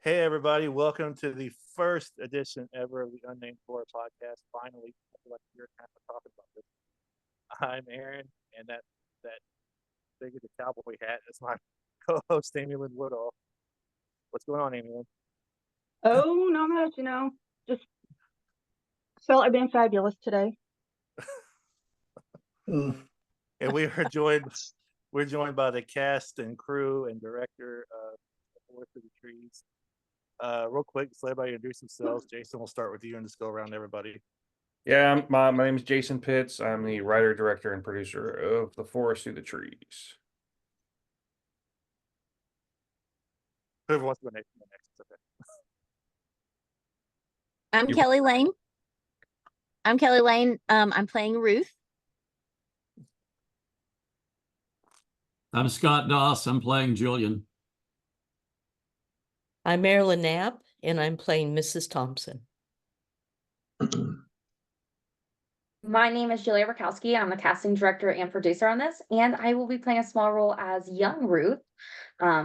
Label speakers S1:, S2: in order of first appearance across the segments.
S1: Hey, everybody. Welcome to the first edition ever of the Unnamed Horror Podcast. Finally, I feel like a year and a half of talking about this. I'm Aaron, and that thing with the cowboy hat is my co-host, Amy Lynn Woodall. What's going on, Amy Lynn?
S2: Oh, not much, just felt I've been fabulous today.
S1: And we're joined by the cast and crew and director of Forest of the Trees. Real quick, just let everybody introduce themselves. Jason, we'll start with you and just go around everybody.
S3: Yeah, my name is Jason Pitts. I'm the writer, director, and producer of The Forest Through the Trees.
S1: Whoever wants to go next, okay.
S4: I'm Kelly Lane. I'm playing Ruth.
S5: I'm Scott Doss. I'm playing Julian.
S6: I'm Marilyn Knapp, and I'm playing Mrs. Thompson.
S7: My name is Julia Rakowski. I'm the casting director and producer on this, and I will be playing a small role as young Ruth.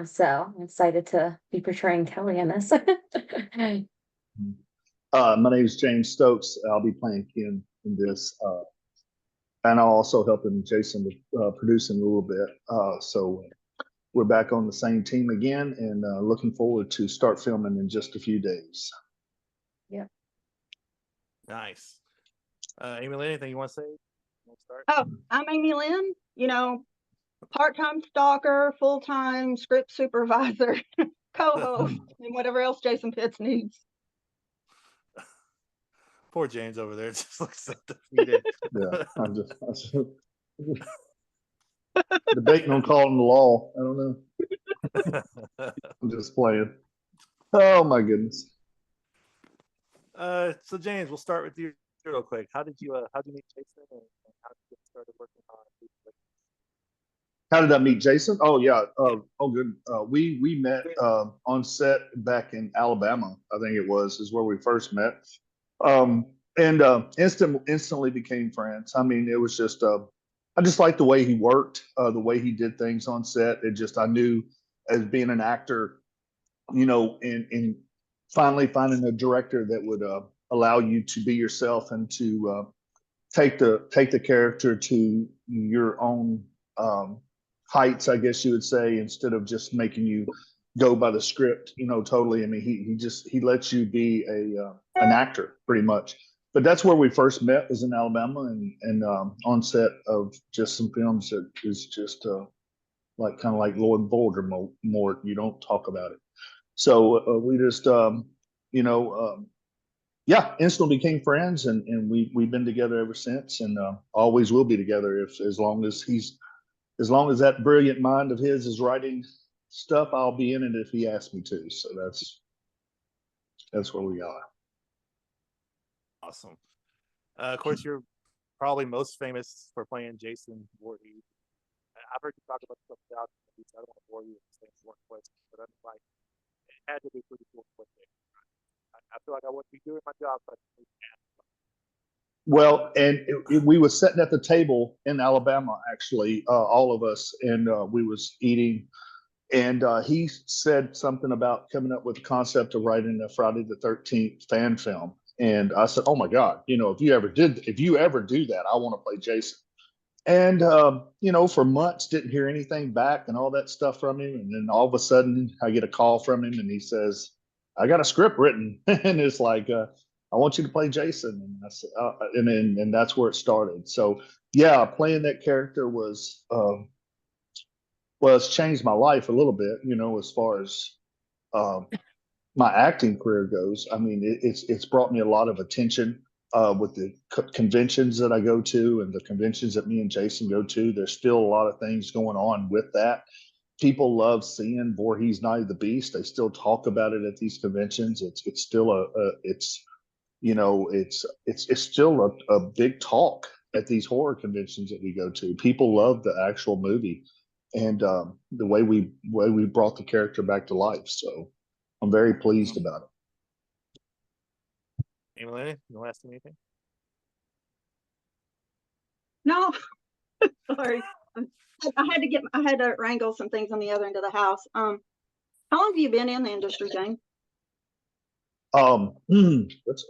S7: So I'm excited to be portraying Kelly in this.
S8: My name is James Stokes. I'll be playing Ken in this. And I'll also helping Jason with producing a little bit. So we're back on the same team again and looking forward to start filming in just a few days.
S7: Yeah.
S1: Nice. Amy Lynn, anything you want to say? We'll start.
S2: Oh, I'm Amy Lynn, part-time stalker, full-time script supervisor, co-host, and whatever else Jason Pitts needs.
S1: Poor James over there just looks so defeated.
S8: Yeah, I'm just debating on calling the law. I don't know. I'm just playing. Oh my goodness.
S1: So James, we'll start with you real quick. How did you meet Jason, and how did you get started working on it?
S8: How did I meet Jason? Oh yeah. Good. We met on set back in Alabama. I think it is where we first met. And instantly became friends. I mean, it was just I just liked the way he worked, the way he did things on set. I knew as being an actor, and finally finding a director that would allow you to be yourself and to take the character to your own heights, I guess you would say, instead of just making you go by the script, totally. I mean, he lets you be an actor pretty much. But that's where we first met, was in Alabama, and on set of just some films that is just like kind of like Lord Voldemort. You don't talk about it. So we just instantly became friends, and we've been together ever since, and always will be together as long as that brilliant mind of his is writing stuff. I'll be in it if he asks me to. So that's where we are.
S1: Awesome. Of course, you're probably most famous for playing Jason Voorhees. I've heard you talk about stuff about movies. I don't want to bore you with the same one question, but I'm like, it had to be pretty cool. I feel like I wouldn't be doing my job, but
S8: well, and we were sitting at the table in Alabama, actually, all of us, and we was eating, and he said something about coming up with the concept of writing a Friday the 13th fan film. And I said, "Oh my God, if you ever do that, I want to play Jason." And for months didn't hear anything back and all that stuff from him. And then all of a sudden I get a call from him and he says, "I got a script written," and it's like, "I want you to play Jason." And I said, and that's where it started. So yeah, playing that character was it's changed my life a little bit, as far as my acting career goes. I mean, it's brought me a lot of attention with the conventions that I go to and the conventions that me and Jason go to. There's still a lot of things going on with that. People love seeing Voorhees Night of the Beast. They still talk about it at these conventions. It's still it's still a big talk at these horror conventions that we go to. People love the actual movie and the way we brought the character back to life. So I'm very pleased about it.
S1: Emily, you want to ask me anything?
S2: No, sorry. I had to wrangle some things on the other end of the house. How long have you been in the industry, Jane?
S8: That's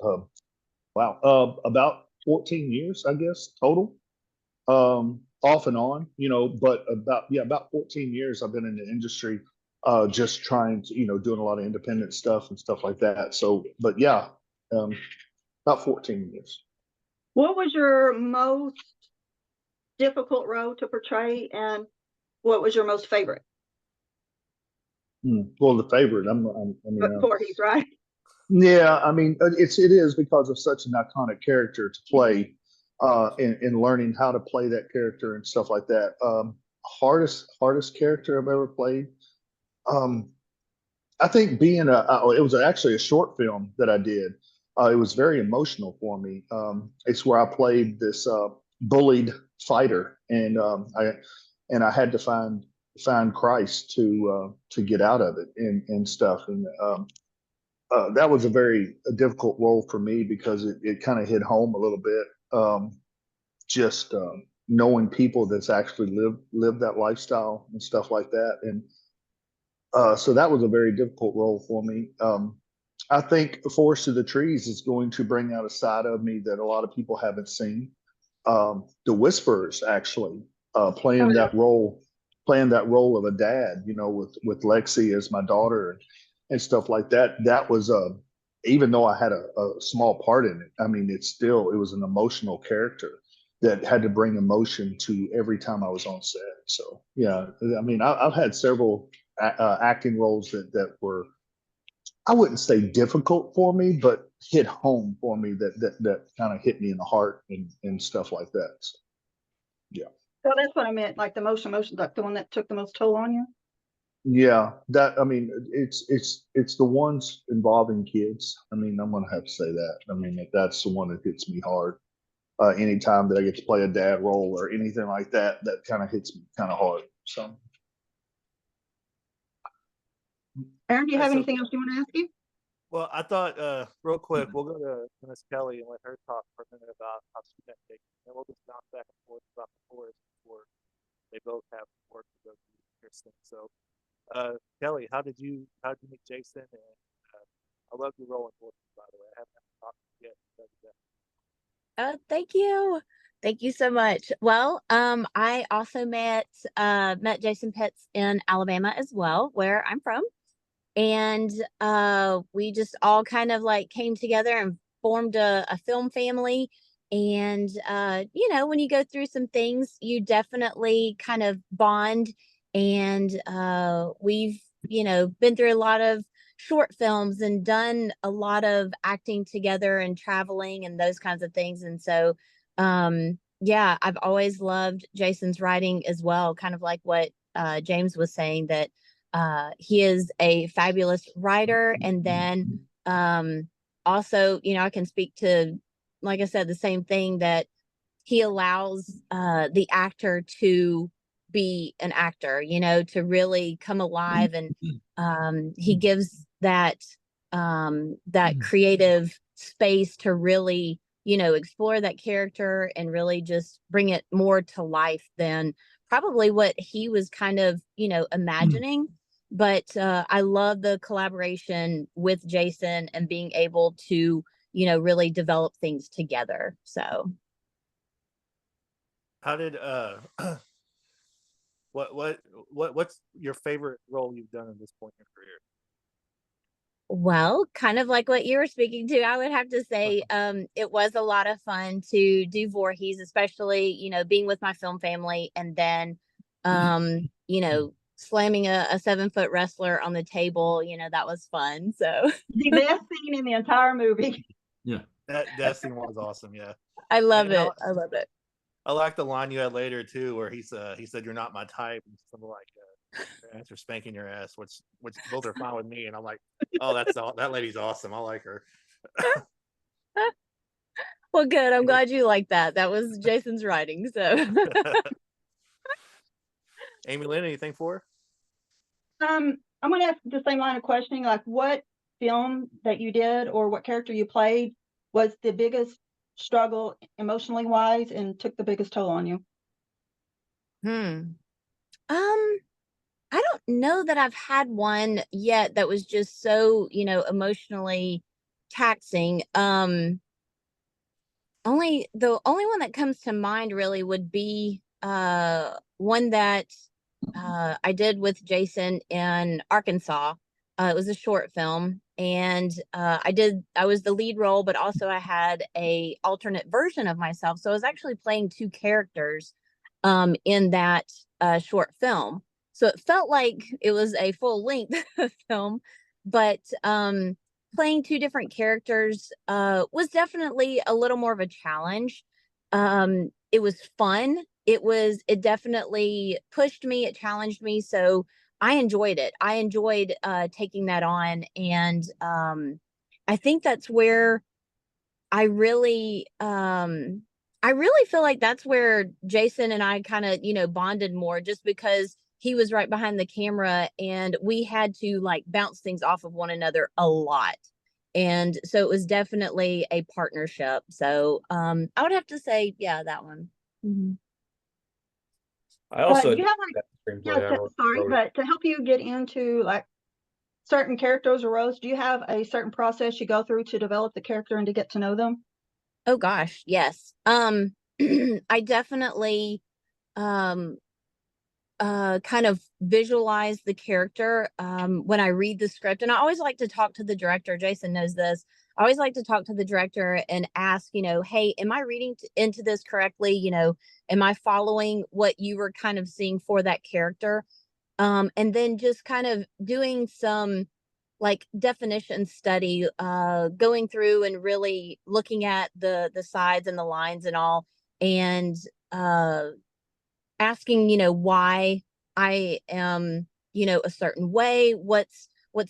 S8: wow, about 14 years, I guess, total. Off and on, but about 14 years I've been in the industry, just trying to, doing a lot of independent stuff and stuff like that. So, but yeah, about 14 years.
S2: What was your most difficult role to portray, and what was your most favorite?
S8: Well, the favorite,
S2: But Voorhees, right?
S8: yeah, I mean, it is because of such an iconic character to play, and learning how to play that character and stuff like that. Hardest character I've ever played. Um, I think it was actually a short film that I did. It was very emotional for me. It's where I played this bullied fighter, and I had to find Christ to get out of it and stuff. And that was a very difficult role for me because it kind of hit home a little bit. Just knowing people that's actually lived that lifestyle and stuff like that, and so that was a very difficult role for me. I think Forest of the Trees is going to bring out a side of me that a lot of people haven't seen. The Whisperers actually playing that role, of a dad, with Lexi as my daughter and stuff like that. That was even though I had a small part in it, I mean, it was an emotional character that had to bring emotion to every time I was on set. So yeah, I mean, I've had several acting roles that were, I wouldn't say difficult for me, but hit home for me that kind of hit me in the heart and stuff like that. So, yeah.
S2: So that's what I meant, like the most emotion, like the one that took the most toll on you.
S8: Yeah, I mean, it's the ones involving kids. I mean, I'm gonna have to say that. I mean, that's the one that hits me hard. Anytime that I get to play a dad role or anything like that, that kind of hits me kind of hard. So,
S2: Aaron, do you
S1: Alright,
S2: have
S1: so-
S2: anything else you want to ask you?
S1: Well, I thought, real quick, we'll go to Miss Kelly and let her talk for a minute about how she met Jake. And we'll just bounce back and forth about the forest before they both have work to go through Kirsten. So, Kelly, how did you meet Jason? And I love your role in Forest, by the way. I haven't talked to you yet.
S4: Thank you. Thank you so much. Well, I also met Jason Pitts in Alabama as well, where I'm from. And we just all kind of like came together and formed a film family. And when you go through some things, you definitely kind of bond. And we've been through a lot of short films and done a lot of acting together and traveling and those kinds of things. And so yeah, I've always loved Jason's writing as well, kind of like what James was saying, that he is a fabulous writer. And then also, I can speak to, like I said, the same thing, that he allows the actor to be an actor, to really come alive. And he gives that creative space to really, explore that character and really just bring it more to life than probably what he was kind of, imagining. But I love the collaboration with Jason and being able to, really develop things together. So
S1: How did what's your favorite role you've done at this point in your career?
S4: well, kind of like what you were speaking to, I would have to say it was a lot of fun to do Voorhees, especially, being with my film family, and then slamming a 7-foot wrestler on the table, that was fun. So
S2: The best scene in the entire movie.
S5: Yeah.
S1: That scene was awesome. Yeah,
S4: I love
S1: And
S4: it. I love it.
S1: I like the line you had later too, where he said you're not my type, and something like your parents are spanking your ass, which both are fine with me. And I'm like, oh, that lady's awesome. I like her.
S4: Well, good. I'm glad you like that. That was Jason's writing. So
S1: Amy Lynn, anything for her?
S2: I'm going to ask the same line of questioning, like what film that you did or what character you played was the biggest struggle emotionally wise and took the biggest toll on you?
S4: I don't know that I've had one yet that was just so, emotionally taxing. The only one that comes to mind really would be one that I did with Jason in Arkansas. It was a short film, and I was the lead role, but also I had a alternate version of myself. So I was actually playing two characters in that short film. So it felt like it was a full length film, but playing two different characters was definitely a little more of a challenge. It was fun. It definitely pushed me, it challenged me. So I enjoyed it. I enjoyed taking that on. And I think that's where I really I really feel like that's where Jason and I kind of, bonded more, just because he was right behind the camera and we had to like bounce things off of one another a lot. And so it was definitely a partnership. So I would have to say, yeah, that one. Mhm.
S3: I also
S2: you have like,
S3: that screenplay.
S2: yeah,
S3: I wrote-
S2: sorry,
S3: wrote-
S2: but to help you get into like certain characters or roles, do you have a certain process you go through to develop the character and to get to know them?
S4: Oh gosh, yes. I definitely um kind of visualize the character when I read the script. And I always like to talk to the director. Jason knows this. I always like to talk to the director and ask, hey, am I reading into this correctly? Am I following what you were kind of seeing for that character? And then just kind of doing some like definition study, going through and really looking at the sides and the lines and all, and uh asking, why I am, a certain way, what's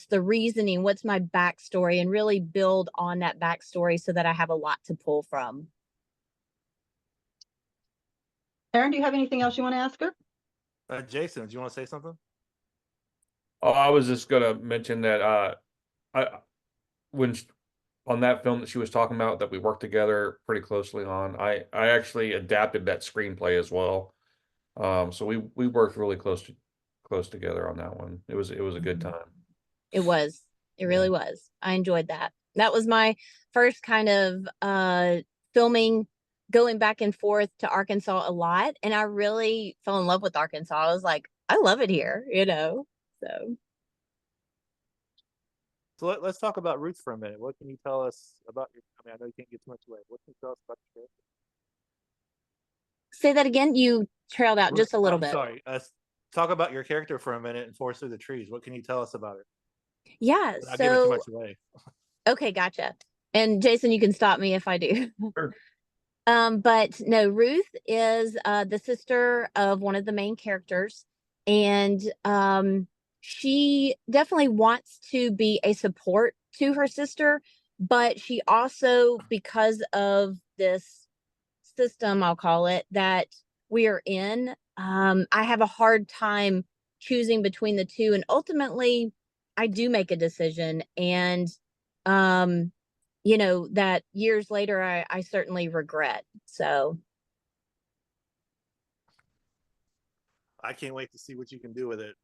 S4: the reasoning, what's my backstory, and really build on that backstory so that I have a lot to pull from.
S2: Aaron, do you have anything else you want to ask her?
S1: Jason, do you want to say something?
S3: Oh, I was just gonna mention that I when on that film that she was talking about that we worked together pretty closely on, I actually adapted that screenplay as well. So we worked really close together on that one. It was a good time.
S4: It was. It really was. I enjoyed that. That was my first kind of filming, going back and forth to Arkansas a lot. And I really fell in love with Arkansas. I was like, I love it here, So
S1: Let's talk about Roots for a minute. What can you tell us about your? I mean, I know you can't get too much away. What can you tell us about your character?
S4: say that again. You trailed out just a little
S1: I'm
S4: bit.
S1: sorry. Talk about your character for a minute and Forest Through the Trees. What can you tell us about it?
S4: Yeah.
S1: Not giving too
S4: So
S1: much away.
S4: okay, gotcha. And Jason, you can stop me if I do.
S3: Sure.
S4: But no, Ruth is the sister of one of the main characters, and she definitely wants to be a support to her sister, but she also, because of this system, I'll call it, that we are in, I have a hard time choosing between the two, and ultimately, I do make a decision, and um that years later I certainly regret. So
S1: I can't wait to see what you can do with it.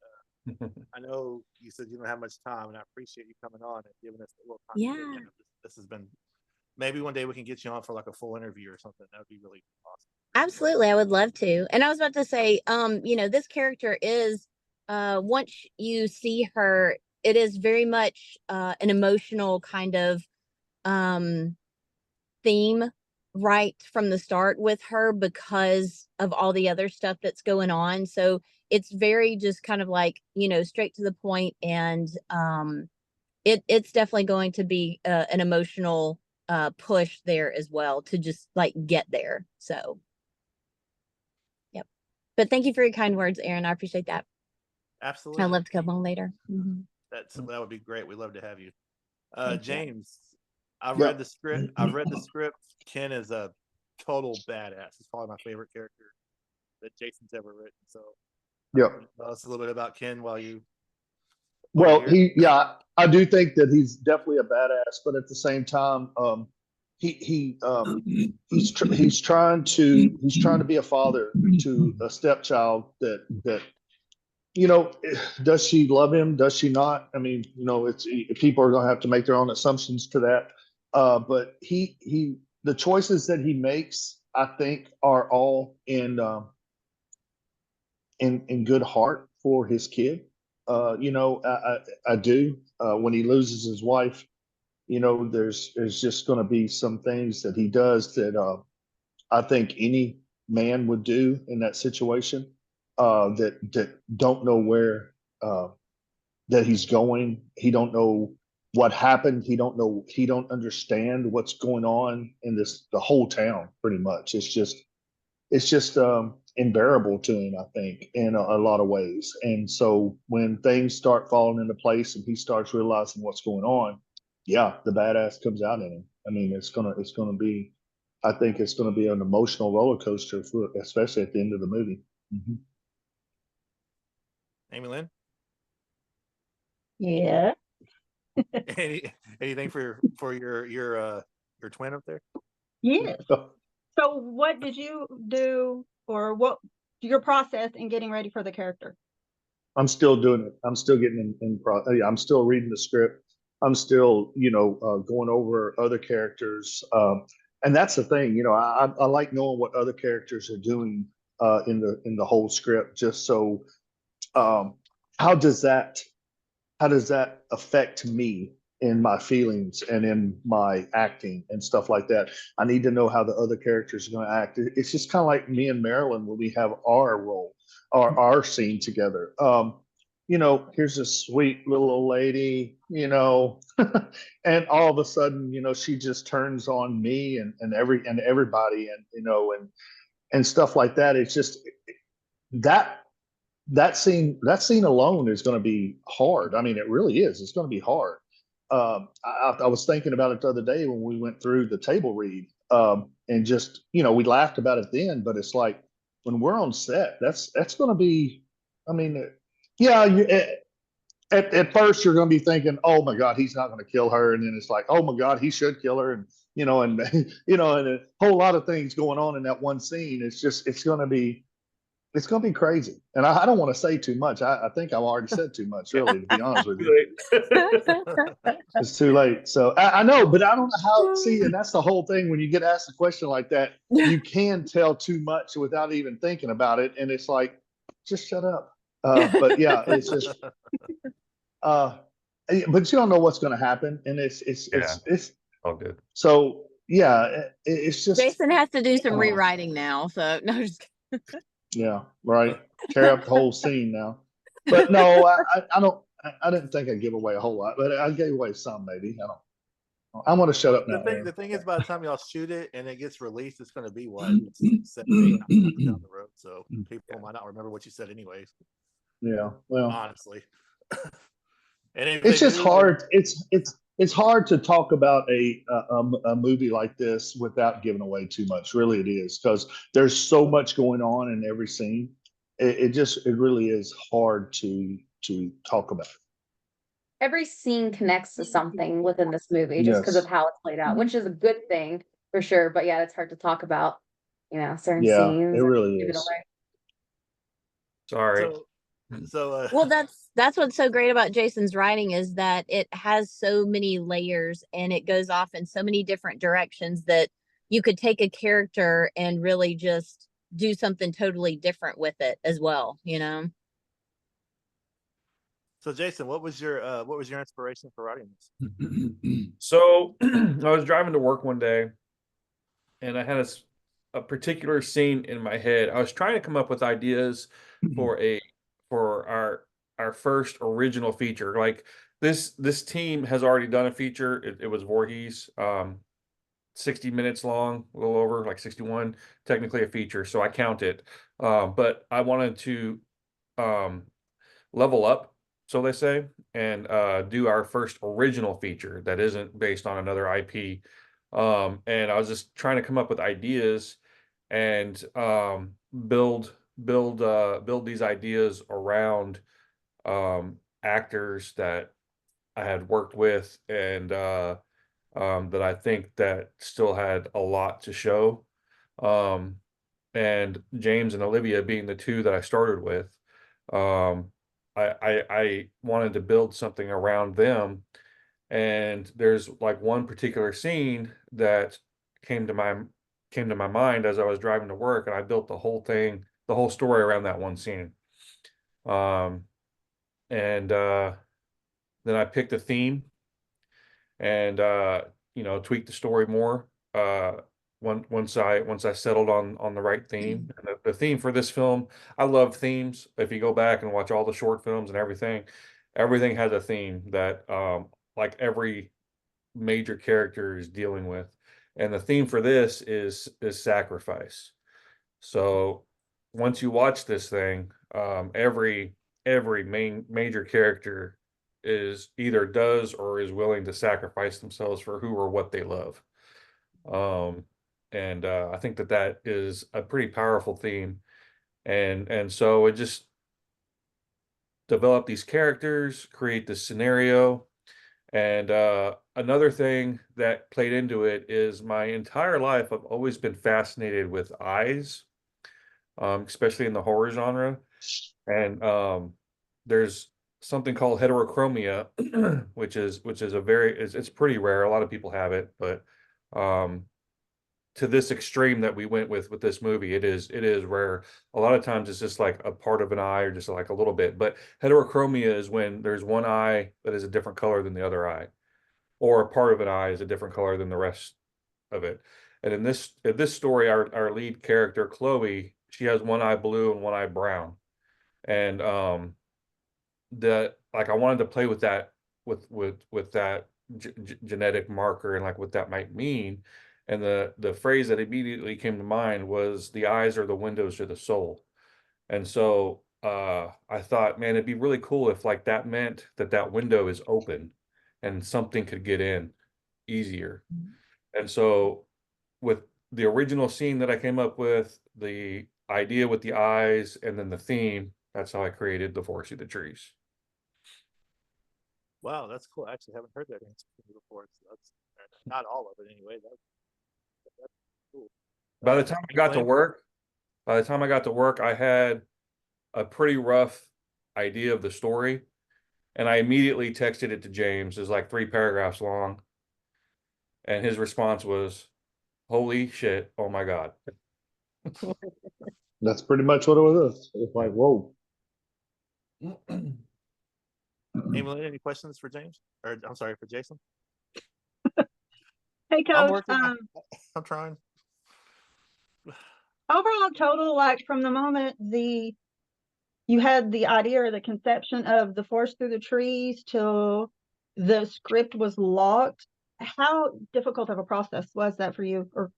S1: I know you said you don't have much time, and I appreciate you coming on and giving us a little time.
S4: yeah,
S1: This has been. Maybe one day we can get you on for like a full interview or something. That would be really awesome.
S4: absolutely, I would love to. And I was about to say, this character is once you see her, it is very much an emotional kind of um theme right from the start with her, because of all the other stuff that's going on. So it's very just kind of like, straight to the point, and it's definitely going to be an emotional push there as well to just like get there. So yep. But thank you for your kind words, Aaron. I appreciate that.
S1: Absolutely.
S4: I'd love to come on later.
S1: That would be great. We'd love to have you.
S4: Thank you.
S1: James, I've
S8: Yeah.
S1: read the script. I've read the script. Ken is a total badass. He's probably my favorite character that Jason's ever written. So
S8: Yeah.
S1: tell us a little bit about Ken while you.
S8: Well,
S1: here.
S8: I do think that he's definitely a badass, but at the same time, he's trying to be a father to a stepchild that does she love him? Does she not? I mean, it's people are going to have to make their own assumptions to that. But the choices that he makes, I think, are all in good heart for his kid. You know, I do. When he loses his wife, you know, there's just going to be some things that he does that I think any man would do in that situation. That don't know where that he's going. He don't know what happened. He don't know. He don't understand what's going on in the whole town. Pretty much, it's just unbearable to him, I think, in a lot of ways. And so when things start falling into place and he starts realizing what's going on, yeah, the badass comes out in him. I mean, it's gonna be, I think it's gonna be an emotional roller coaster for, especially at the end of the movie. Mhm.
S1: Amy Lynn,
S2: Yeah.
S1: anything for your twin up there?
S2: Yes. So what did you do, or what your process in getting ready for the character?
S8: I'm still doing it. I'm still getting I'm still reading the script. I'm still, you know, going over other characters. And that's the thing, you know, I like knowing what other characters are doing in the whole script, just so um, how does that how does that affect me in my feelings and in my acting and stuff like that? I need to know how the other characters are going to act. It's just kind of like me and Marilyn when we have our role or our scene together. You know, here's a sweet little old lady, you know, and all of a sudden, you know, she just turns on me and everybody, and you know, and stuff like that. It's just that that scene alone is going to be hard. I mean, it really is. It's going to be hard. I was thinking about it the other day when we went through the table read, and just, you know, we laughed about it then, but it's like when we're on set, that's going to be. I mean, yeah. At first, you're going to be thinking, "Oh my God, he's not going to kill her," and then it's like, "Oh my God, he should kill her," and you know, and you know, and a whole lot of things going on in that one scene. It's going to be crazy. And I don't want to say too much. I think I've already said too much, really, to be honest with you. It's too late. So I know, but I don't know how, see, and that's the whole thing. When you get asked a question like that, you can tell too much without even thinking about it. And it's like, just shut up. But yeah, it's just, but you don't know what's going to happen. And it's
S3: All good.
S8: so, yeah, it's just,
S4: Jason has to do some
S8: Oh.
S4: rewriting now. So no, just
S8: yeah, right. Tear up the whole scene now. But no, I don't. I didn't think I'd give away a whole lot, but I gave away some maybe. I don't. I'm gonna shut up now.
S1: The thing is, by the time y'all shoot it and it gets released, it's going to be what, 7, 8 months down the road. So people might not remember what you said, anyways.
S8: Yeah. Well,
S1: Honestly, and if
S8: it's
S1: they
S8: just
S1: do,
S8: hard. It's hard to talk about a movie like this without giving away too much. Really, it is, because there's so much going on in every scene. It really is hard to talk about.
S7: Every scene connects to something within this movie just because of
S8: Yes.
S7: how it's played out, which is a good thing for sure. But yeah, it's hard to talk about, you know, certain
S8: Yeah,
S7: scenes
S8: it
S7: and
S8: really
S7: give it
S8: is.
S7: away.
S3: Sorry.
S1: so
S4: well, that's what's so great about Jason's writing is that it has so many layers and it goes off in so many different directions that you could take a character and really just do something totally different with it as well, you know?
S1: So Jason, what was your inspiration for writing this?
S3: So I was driving to work one day and I had a particular scene in my head. I was trying to come up with ideas for our first original feature. Like this team has already done a feature. It was Voorhees, 60 minutes long, a little over, like 61, technically a feature. So I count it. But I wanted to level up, so they say, and do our first original feature that isn't based on another IP. And I was just trying to come up with ideas and build these ideas around actors that I had worked with and that I think that still had a lot to show. Um, and James and Olivia being the two that I started with, um, I wanted to build something around them And there's like one particular scene that came to my mind as I was driving to work, and I built the whole thing, the whole story around that one scene. And then I picked a theme and tweaked the story more. Once I settled on the right theme. And the theme for this film, I love themes. If you go back and watch all the short films and everything has a theme that like every major character is dealing with. And the theme for this is sacrifice. So once you watch this thing, every major character is either does or is willing to sacrifice themselves for who or what they love. And I think that is a pretty powerful theme. And so it just develop these characters, create this scenario. And another thing that played into it is my entire life, I've always been fascinated with eyes, especially in the horror genre. And there's something called heterochromia, which is it's pretty rare. A lot of people have it, but to this extreme that we went with this movie, it is rare. A lot of times it's just like a part of an eye or just like a little bit. But heterochromia is when there's one eye that is a different color than the other eye, or a part of an eye is a different color than the rest of it. And in this story, our lead character, Chloe, she has one eye blue and one eye brown. And I wanted to play with that with that genetic marker and like what that might mean. And the phrase that immediately came to mind was the eyes are the windows to the soul. And so I thought, man, it'd be really cool if like that meant that window is open and something could get in easier. And so with the original scene that I came up with, the idea with the eyes, and then the theme, that's how I created The Forest Through the Trees.
S1: Wow, that's cool. I actually haven't heard that answer before. So that's not all of it anyway. That's cool.
S3: By the time I got to work, I had a pretty rough idea of the story, and I immediately texted it to James. It's like 3 paragraphs long, and his response was, "Holy shit! Oh my god!"
S8: That's pretty much what it was. It's like, whoa.
S1: Emily, any questions for James? Or I'm sorry, for Jason?
S2: Hey,
S1: I'm
S2: Coach.
S1: working. I'm trying.
S2: Overall total, like from the moment you had the idea or the conception of The Forest Through the Trees till the script was locked, how difficult of a process was that for you, or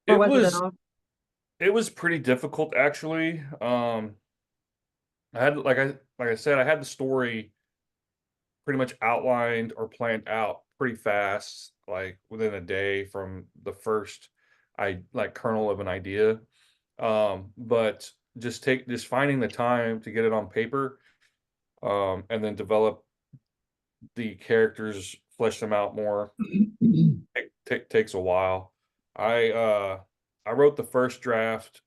S3: It
S2: was it at
S3: was
S2: all?
S3: it was pretty difficult actually. I had like I said, I had the story pretty much outlined or planned out pretty fast, like within a day from the first kernel of an idea. But just finding the time to get it on paper, and then develop the characters, flesh them out more, takes a while. I I wrote the first draft.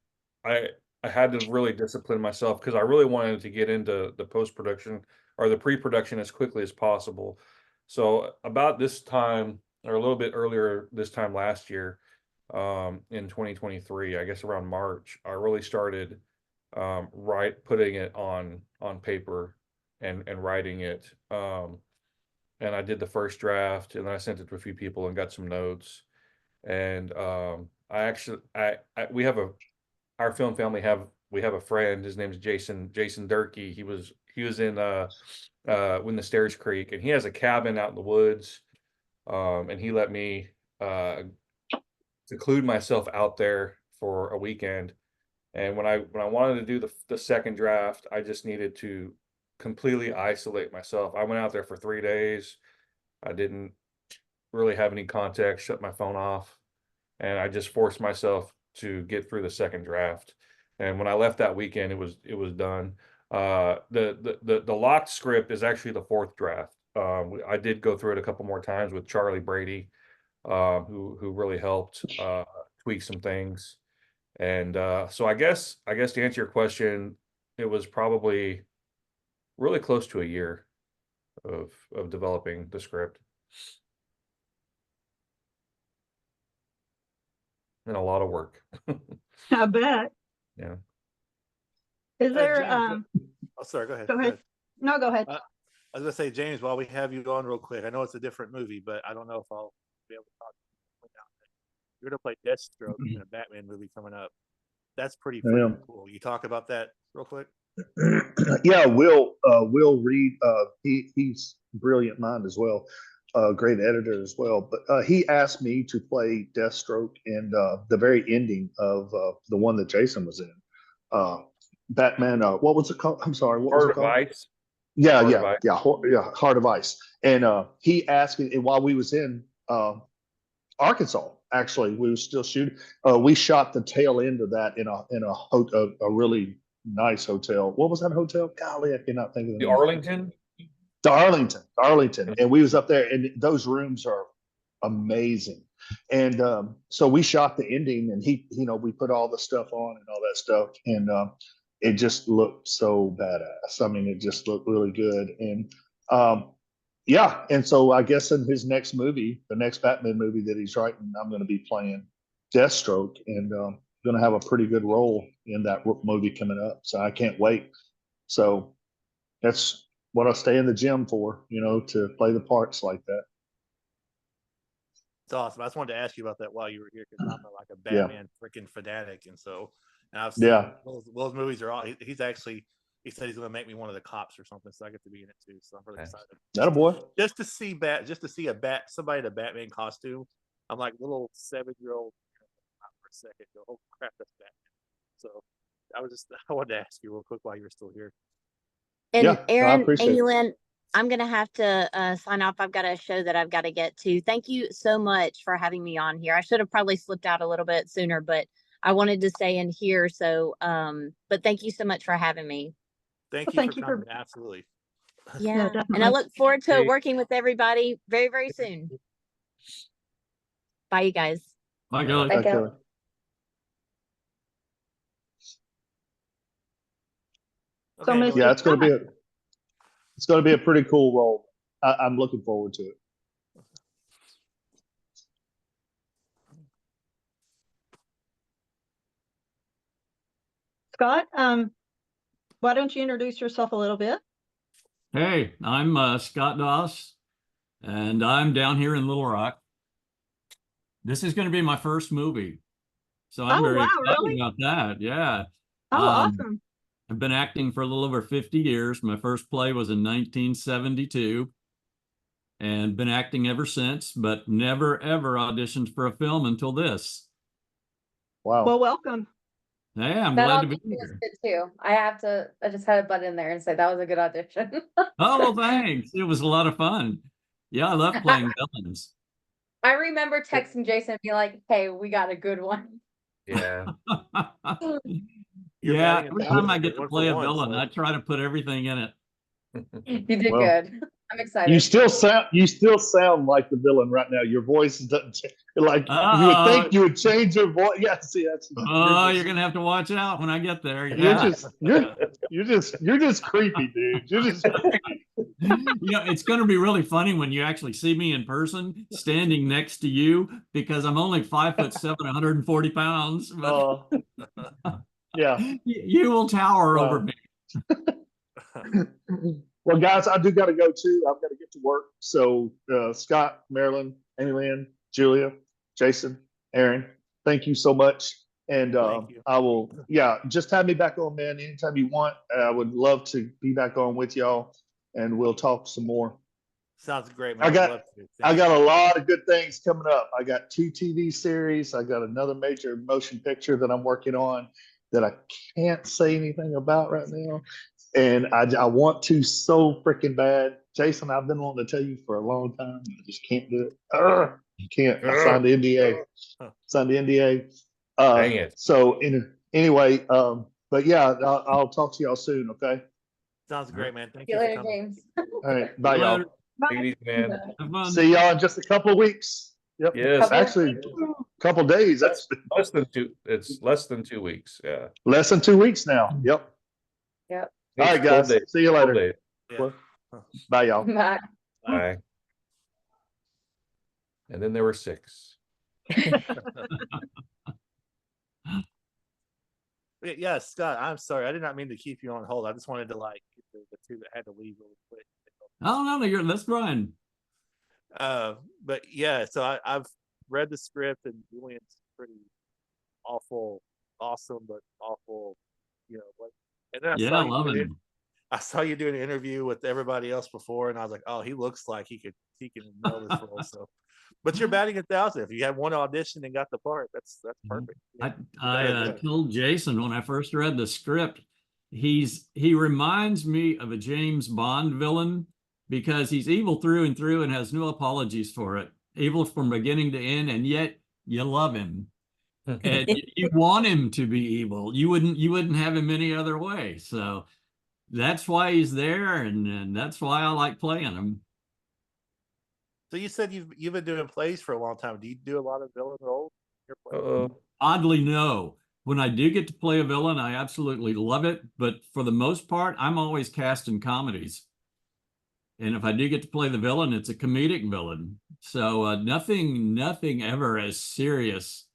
S3: I I had to really discipline myself because I really wanted to get into the post production or the pre production as quickly as possible. So about this time, or a little bit earlier this time last year, in 2023, I guess around March, I really started putting it on paper and writing it. And I did the first draft, and then I sent it to a few people and got some notes. And I actually, we have our film family we have a friend. His name is Jason Durkee. He was in when the Stairs Creek, and he has a cabin out in the woods. And he let me seclude myself out there for a weekend. And when I wanted to do the second draft, I just needed to completely isolate myself. I went out there for 3 days. I didn't really have any contact, shut my phone off, and I just forced myself to get through the second draft. And when I left that weekend, it was done. The locked script is actually the fourth draft. I did go through it a couple more times with Charlie Brady, who really helped tweak some things. And so I guess to answer your question, it was probably really close to a year of developing the script. And a lot of work.
S2: I bet.
S3: Yeah.
S2: Is there,
S1: James, oh, sorry, go ahead.
S2: go ahead. No, go ahead.
S1: I was gonna say, James, while we have you on real quick, I know it's a different movie, but I don't know if I'll be able to talk to you. You're gonna play Deathstroke in a Batman movie coming up. That's pretty freaking cool. You talk about that real quick?
S8: Yeah, Will Reed, he's brilliant mind as well, great editor as well. But he asked me to play Deathstroke in the very ending of the one that Jason was in. Batman, what was it called? I'm sorry, what was it
S3: Heart of
S8: called?
S3: Ice.
S8: Yeah,
S3: Heart
S8: yeah,
S3: of Ice.
S8: yeah, Heart of Ice. And he asked me, and while we was in Arkansas, actually, we were still shooting. We shot the tail end of that in a really nice hotel. What was that hotel? Golly, I cannot think of the
S3: The
S8: name.
S3: Arlington.
S8: Arlington, and we was up there, and those rooms are amazing. And so we shot the ending, and we put all the stuff on and all that stuff, and it just looked so badass. I mean, it just looked really good, and yeah. And so I guess in his next movie, the next Batman movie that he's writing, I'm going to be playing Deathstroke, and going to have a pretty good role in that movie coming up. So I can't wait. So that's what I stay in the gym for, to play the parts like that.
S1: It's awesome. I just wanted to ask you about that while you were here because I'm like a
S8: Yeah.
S1: Batman freaking fanatic, and I've seen
S8: Yeah.
S1: Will's movies are all. He said he's going to make me one of the cops or something, so I get to be in it too. So I'm really excited.
S8: That a boy.
S1: Just to see somebody in a Batman costume. I'm like little 7-year-old for a second. Go, oh crap, that's Batman. So I wanted to ask you real quick while you were still here.
S4: And
S8: Yeah, I
S4: Aaron
S8: appreciate
S4: and
S8: it.
S4: Yulin, I'm gonna have to sign off. I've got a show that I've got to get to. Thank you so much for having me on here. I should have probably slipped out a little bit sooner, but I wanted to stay in here. So, but thank you so much for having me.
S1: Thank
S2: Well,
S1: you for coming. Absolutely.
S4: Yeah, and
S2: definitely.
S4: I look forward to
S3: Great.
S4: working with everybody very, very soon. Bye, you guys.
S5: Bye, Kelly.
S7: Thank you.
S8: Kelly.
S2: So,
S1: Okay,
S2: Mr.
S8: Yeah, it's going to be a pretty cool role. I'm looking forward to it.
S2: Scott, why don't you introduce yourself a little bit?
S5: Hey, I'm Scott Doss, and I'm down here in Little Rock. This is going to be my first movie, so I'm
S2: Oh,
S5: very
S2: wow,
S5: excited
S2: really?
S5: about that. Yeah.
S2: Oh, awesome.
S5: I've been acting for a little over 50 years. My first play was in 1972, and been acting ever since, but never ever auditioned for a film until this.
S8: Wow.
S2: Well, welcome.
S5: Hey, I'm
S7: That
S5: glad to be
S7: audition was
S5: here.
S7: good too. I just had to butt in there and say that was a good audition.
S5: Oh, well, thanks. It was a lot of fun. Yeah, I love playing villains.
S7: I remember texting Jason and being like, hey, we got a good one.
S3: Yeah.
S1: You're
S5: Yeah,
S1: batting
S5: every
S1: a
S5: time I
S1: thousand,
S5: get to
S1: one for
S5: play a
S1: one,
S5: villain,
S1: so-
S5: I try to put everything in it.
S7: You did
S8: Well,
S7: good. I'm excited.
S8: You still sound like the villain right now. Your voice doesn't like you would think you would change your voice. Yeah, see, that's
S5: Oh, you're gonna have to watch out when I get there.
S8: you're
S5: Yeah.
S8: just creepy, dude. You're just creepy.
S5: It's going to be really funny when you actually see me in person standing next to you, because I'm only 5'7", 140 pounds. But
S8: Yeah.
S5: you will tower
S8: Wow.
S5: over me.
S8: Well, guys, I do got to go too. I've got to get to work. So, Scott, Marilyn, Amy Lynn, Julia, Jason, Aaron, thank you so much. And
S1: Thank you.
S8: I will, just have me back on, man, anytime you want. I would love to be back on with y'all, and we'll talk some more.
S1: Sounds great, man.
S8: I got-
S1: I'd love to.
S8: I
S1: Thank
S8: got a lot of good things coming up. I got 2 TV series. I got another major motion picture that I'm working on that I can't say anything about right now. And I want to so freaking bad. Jason, I've been wanting to tell you for a long time. I just can't do it. I can't. I signed the NDA. Signed the NDA.
S3: Dang it.
S8: So anyway, but yeah, I'll talk to y'all soon. Okay.
S1: Sounds great, man. Thank
S7: See
S1: you
S7: you
S1: for
S7: later,
S1: coming.
S7: James.
S8: All right. Bye, y'all.
S3: Take it easy, man.
S5: Have fun.
S8: See y'all in just a couple of weeks. Yep.
S3: Yes.
S8: Actually, a couple of days. That's
S3: Less than 2. It's less than 2 weeks. Yeah.
S8: less than 2 weeks now. Yep.
S7: Yep.
S8: All right,
S3: It's 12
S8: guys.
S3: days.
S8: See you
S3: 12
S8: later.
S3: days.
S1: Yeah.
S8: Well, Bye, y'all.
S7: Bye.
S3: Bye. And then there were 6.
S1: Yeah, Scott, I'm sorry. I did not mean to keep you on hold. I just wanted to like get the two that had to leave really quick.
S5: Oh no, that's fine.
S1: But yeah, so I've read the script, and Julian's pretty awesome, but awful, what. And then
S5: Yeah, I love it.
S1: I saw you doing an interview with everybody else before, and I was like, oh, he looks like he can nail this role. So, but you're batting 1,000. If you had one audition and got the part, that's perfect.
S5: I told Jason when I first read the script, he reminds me of a James Bond villain because he's evil through and through and has no apologies for it. Evil from beginning to end, and yet you love him. And you want him to be evil. You wouldn't have him any other way. So that's why he's there, and that's why I like playing him.
S1: So you said you've been doing plays for a long time. Do you do a lot of villain roles in your plays?
S5: Oddly, no. When I do get to play a villain, I absolutely love it. But for the most part, I'm always cast in comedies. And if I do get to play the villain, it's a comedic villain. So nothing ever as serious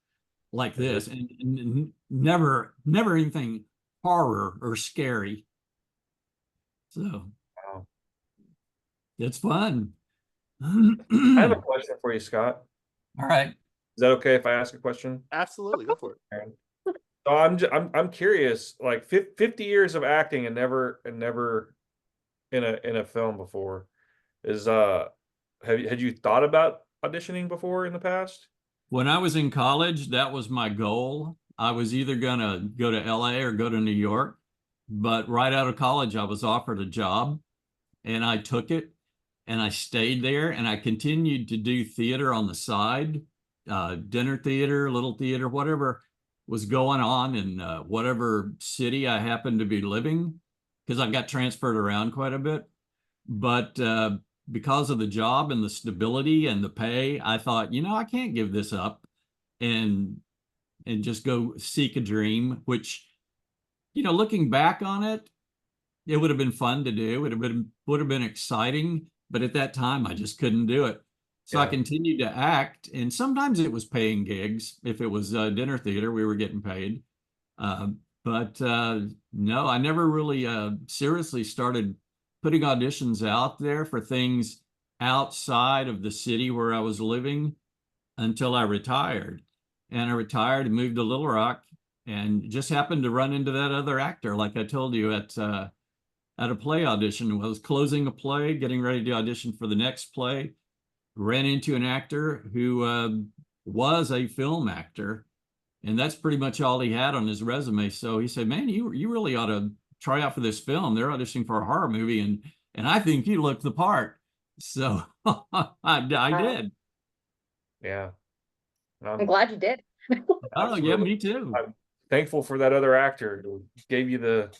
S5: like this, and never anything horror or scary. So
S3: Wow.
S5: It's fun.
S3: I have a question for you, Scott.
S5: All right.
S3: Is that okay if I ask a question?
S1: Absolutely, go for it.
S3: So I'm curious. Like 50 years of acting and never in a film before. Had you thought about auditioning before in the past?
S5: When I was in college, that was my goal. I was either gonna go to LA or go to New York, but right out of college, I was offered a job, and I took it, and I stayed there, and I continued to do theater on the side, dinner theater, little theater, whatever was going on in whatever city I happened to be living, because I got transferred around quite a bit. But because of the job and the stability and the pay, I thought, I can't give this up and just go seek a dream, which, looking back on it, it would have been fun to do. Would have been exciting, but at that time I just couldn't do it. So I continued to act, and sometimes it was paying gigs. If it was dinner theater, we were getting paid. But no, I never really seriously started putting auditions out there for things outside of the city where I was living until I retired. And I retired and moved to Little Rock, and just happened to run into that other actor, like I told you, at a play audition. I was closing a play, getting ready to audition for the next play, ran into an actor who was a film actor, and that's pretty much all he had on his resume. So he said, man, you really ought to try out for this film. They're auditioning for a horror movie, and I think you look the part. So I did.
S3: Yeah.
S7: I'm glad you did.
S5: Oh yeah, me too.
S3: I'm thankful for that other actor who gave you the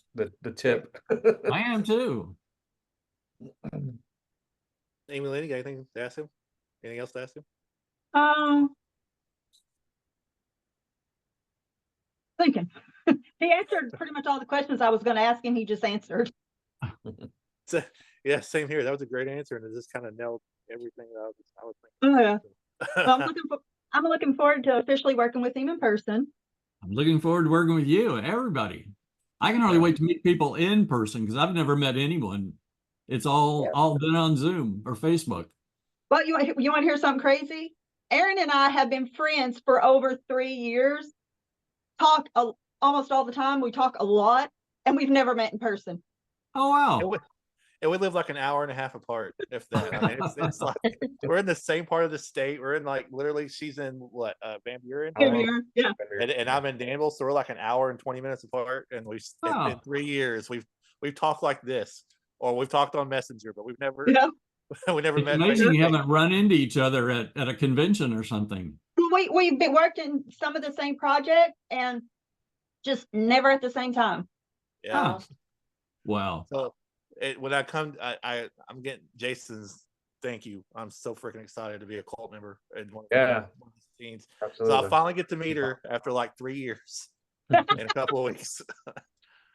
S3: tip.
S5: I am too.
S1: Amy Lynn, you got anything to ask him? Anything else to ask him?
S2: Thinking. He answered pretty much all the questions I was going to ask him. He just answered.
S1: So, yeah, same here. That was a great answer, and it just kind of nailed everything that I was thinking.
S2: Oh yeah. Well, I'm looking forward to officially working with him in person.
S5: I'm looking forward to working with you and everybody. I can hardly wait to meet people in person because I've never met anyone. It's all been on Zoom or Facebook.
S2: Well, you want to hear something crazy? Aaron and I have been friends for over 3 years. Talk almost all the time. We talk a lot, and we've never met in person.
S5: Oh wow!
S1: And we live like an hour and a half apart, if that. I mean, it's like we're in the same part of the state. We're in like literally, she's in what Van Buren,
S2: Yeah.
S1: And I'm in Danville, so we're like an hour and 20 minutes apart. And in 3 years we've talked like this, or we've talked on Messenger, but we've never we never
S5: It's
S1: met.
S5: amazing you haven't run into each other at a convention or something.
S2: We've been working some of the same project and just never at the same time.
S1: Yeah.
S5: Wow.
S1: So when I come, I'm getting Jason's thank you. I'm so freaking excited to be a cult member in one of the scenes.
S3: Absolutely.
S1: So I'll finally get to meet her after like 3 years in a couple of weeks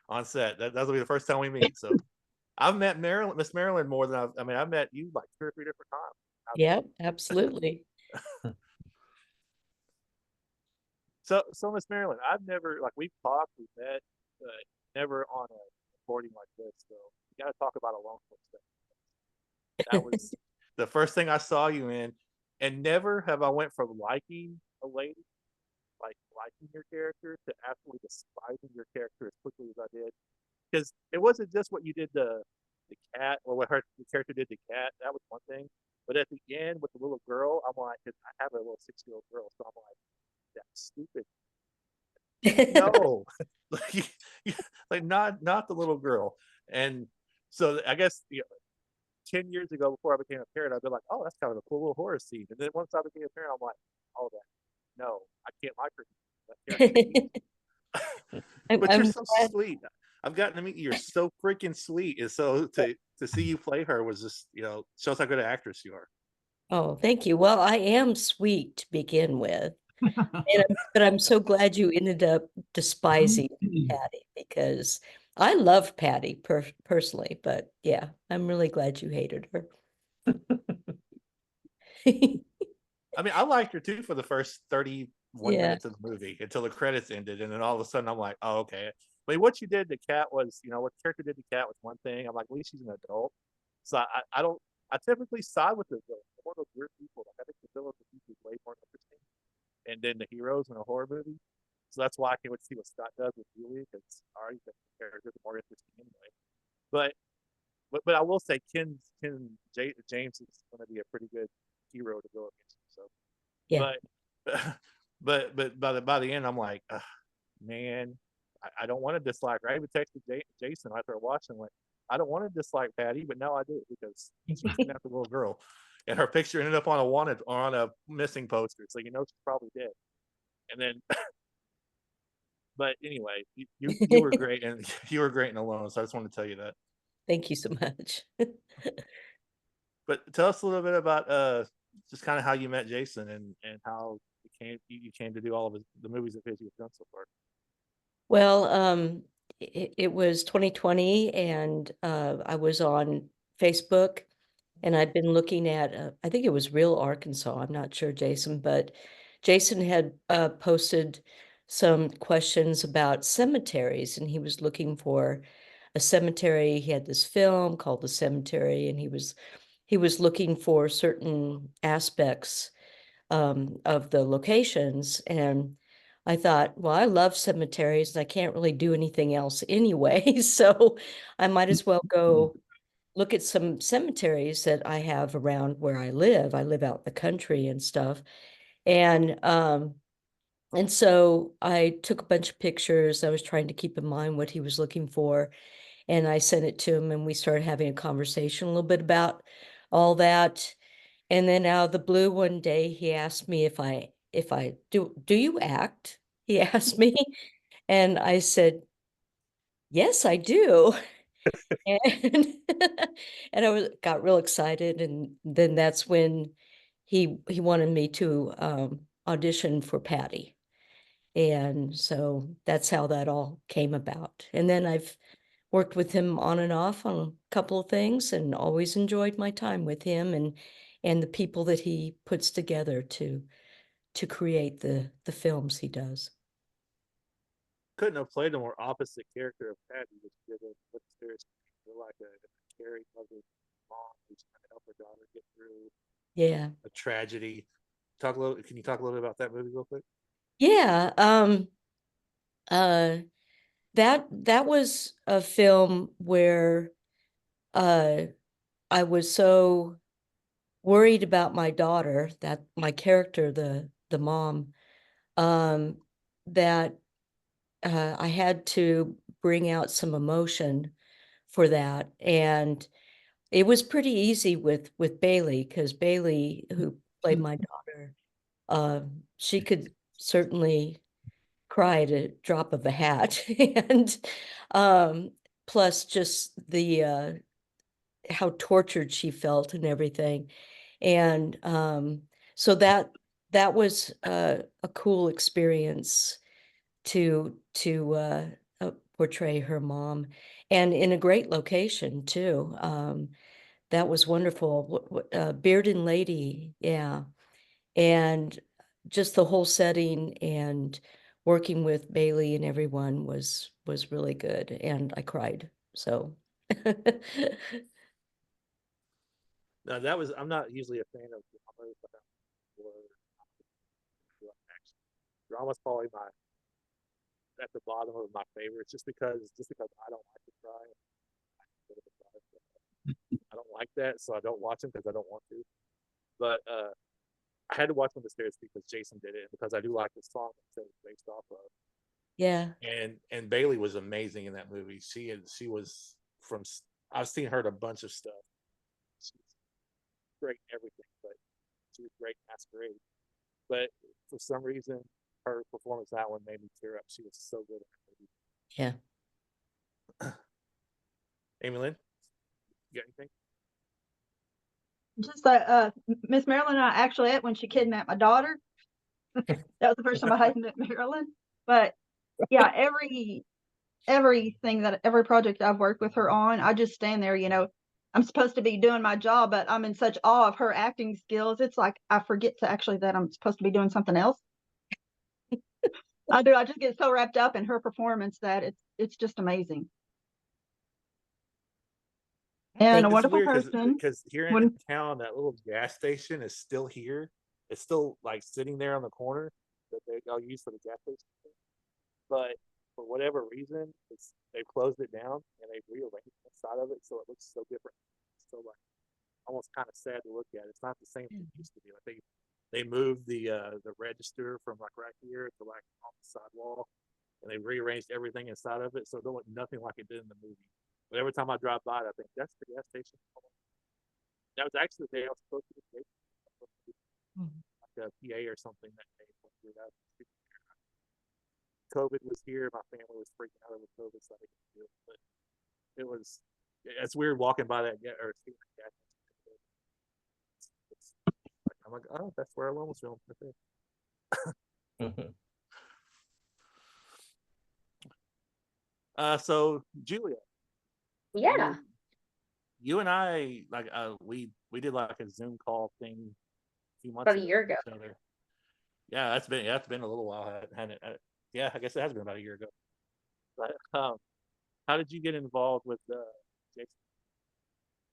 S1: on set. That'll be the first time we meet. So I've met Miss Marilyn more than I mean, I've met you like 2 or 3 different times.
S6: Yep, absolutely.
S1: So Miss Marilyn, I've never like we've talked, we've met, but never on a recording like this. So you got to talk about a long stuff. That was the first thing I saw you in, and never have I went from liking a lady, like liking your character, to absolutely despising your character as quickly as I did. Because it wasn't just what you did the cat, or what her the character did to cat. That was one thing, but at the end with the little girl, I'm like, 'cause I have a little 6-year-old girl, so I'm like, that's stupid. No, like, like not the little girl. And so I guess 10 years ago, before I became a parent, I'd be like, oh, that's kind of a cool little horror scene. And then once I became a parent, I'm like, oh, that no, I can't like her. That character. But you're
S6: I'm
S1: so
S6: glad.
S1: sweet. I've gotten to meet you. You're so freaking sweet, and so to see you play her was just shows how good an actress you are.
S6: Oh, thank you. Well, I am sweet to begin with, but I'm so glad you ended up despising Patty, because I love Patty personally, but yeah, I'm really glad you hated her.
S1: I mean, I liked her too for the first 31
S6: Yeah.
S1: minutes of the movie until the credits ended, and then all of a sudden I'm like, oh, okay. But what you did to Cat was, what the character did to Cat was one thing. I'm like, at least she's an adult. So I don't. I typically side with the villain. One of those weird people. Like I think the villains are usually way more interesting, and then the heroes in a horror movie. So that's why I can't wait to see what Scott does with Julie, because I already think the characters are more interesting anyway. But but I will say James is going to be a pretty good hero to go against. So
S6: Yeah.
S1: but but by the end, I'm like, man, I don't want to dislike her. I even texted Jason after watching, like, I don't want to dislike Patty, but now I do, because she's kidnapped a little girl, and her picture ended up on a wanted or on a missing poster, so she's probably dead. And then, but anyway, you were great, and you were great in Alone. So I just wanted to tell you that.
S6: Thank you so much.
S1: But tell us a little bit about just kind of how you met Jason, and how you came to do all of the movies of his you've done so far.
S6: Well, it was 2020, and I was on Facebook, and I'd been looking at, I think it was Real Arkansas. I'm not sure, Jason, but Jason had posted some questions about cemeteries, and he was looking for a cemetery. He had this film called The Cemetery, and he was looking for certain aspects of the locations. And I thought, well, I love cemeteries, and I can't really do anything else anyway. So I might as well go look at some cemeteries that I have around where I live. I live out in the country and stuff. And so I took a bunch of pictures. I was trying to keep in mind what he was looking for. And I sent it to him, and we started having a conversation a little bit about all that. And then out of the blue one day, he asked me if I do you act? He asked me, and I said, yes, I do. And and got real excited, and then that's when he wanted me to audition for Patty. And so that's how that all came about. And then I've worked with him on and off on a couple of things, and always enjoyed my time with him and the people that he puts together to create the films he does.
S1: Couldn't have played a more opposite character of Patty, which did a with serious. You're like a caring mother, mom who's trying to help her daughter get through
S6: Yeah.
S1: a tragedy. Can you talk a little bit about that movie real quick?
S6: Yeah. That was a film where I was so worried about my daughter, that my character, the mom, that I had to bring out some emotion for that. And it was pretty easy with Bailey, because Bailey, who played my daughter, she could certainly cry at a drop of a hat. And plus just the how tortured she felt and everything. And so that was a cool experience to portray her mom, and in a great location too. That was wonderful. Bearden Lady, yeah. And just the whole setting and working with Bailey and everyone was really good, and I cried. So
S1: Now that was I'm not usually a fan of dramas, but drama's probably my at the bottom of my favorites just because I don't like to cry. I don't like that, so I don't watch them because I don't want to. But I had to watch them upstairs because Jason did it, because I do like the song that it's based off of.
S6: yeah.
S1: And Bailey was amazing in that movie. She was from I've seen her in a bunch of stuff. She's great in everything, but she was great in Masquerade. But for some reason, her performance in that one made me tear up. She was so good in that movie.
S6: Yeah.
S1: Amy Lynn, you got anything?
S2: Just that Miss Marilyn and I actually met when she kidnapped my daughter. That was the first time I met Marilyn. But yeah, every project I've worked with her on, I just stand there, I'm supposed to be doing my job, but I'm in such awe of her acting skills. It's like I forget that I'm supposed to be doing something else. I do. I just get so wrapped up in her performance that it's just amazing. And a wonderful person.
S1: Because here in town, that little gas station is still here. It's still like sitting there on the corner that they'll use for the gas station. But for whatever reason, they've closed it down and they've rearranged the side of it so it looks so different. So like almost kind of sad to look at. It's not the same thing it used to be. Like they moved the register from like right here to like on the sidewall, and they rearranged everything inside of it so it don't look nothing like it did in the movie. But every time I drive by it, I think that's the gas station. That was actually the day I was supposed to be like a PA or something that day. COVID was here. My family was freaking out over COVID, so I didn't do it. But it's weird walking by that or seeing that gas station. I'm like, oh, that's where I almost filmed. So Julia.
S7: Yeah.
S1: You and I we did like a Zoom call thing a few months
S7: About a year ago.
S1: Yeah, that's been a little while. Yeah, I guess it has been about a year ago. But how did you get involved with Jason?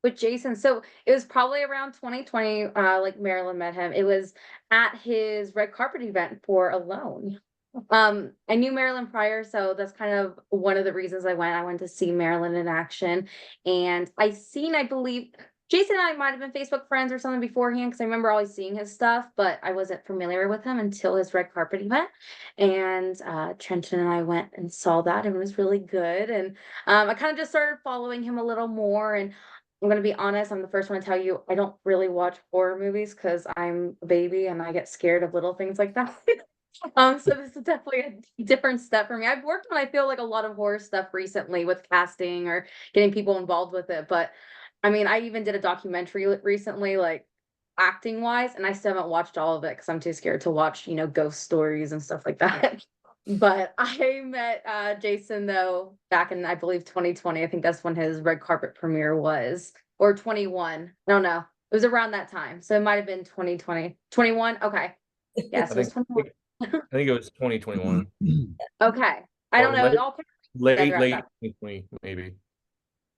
S7: With Jason, so it was probably around 2020, like Marilyn met him. It was at his red carpet event for Alone. I knew Marilyn prior, so that's kind of one of the reasons I went. I went to see Marilyn in action, and I believe Jason and I might have been Facebook friends or something beforehand, because I remember always seeing his stuff, but I wasn't familiar with him until his red carpet event. And Trenton and I went and saw that, and it was really good. And I kind of just started following him a little more. And I'm gonna be honest, I'm the first one to tell you I don't really watch horror movies because I'm a baby and I get scared of little things like that. So this is definitely a different step for me. I've worked on, I feel like, a lot of horror stuff recently with casting or getting people involved with it. But I mean, I even did a documentary recently, like acting wise, and I still haven't watched all of it because I'm too scared to watch, ghost stories and stuff like that. But I met Jason though back in, I believe, 2020. I think that's when his red carpet premiere was, or 21. I don't know. It was around that time. So it might have been 2020. 21? Okay. Yes, it was 21.
S3: I think it was 2021.
S7: Okay. I don't know. It all
S3: late
S7: together at that
S3: 2020, maybe.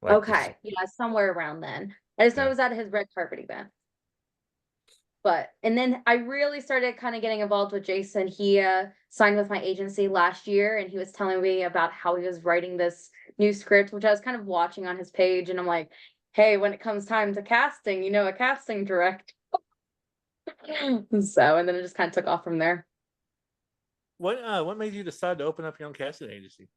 S7: Okay. Yeah, somewhere around then. I just know it was at his red carpet event. And then I really started kind of getting involved with Jason. He signed with my agency last year, and he was telling me about how he was writing this new script, which I was kind of watching on his page, and I'm like, hey, when it comes time to casting, a casting director. So, and then it just kind of took off from there.
S1: What made you decide to open up your own casting agency?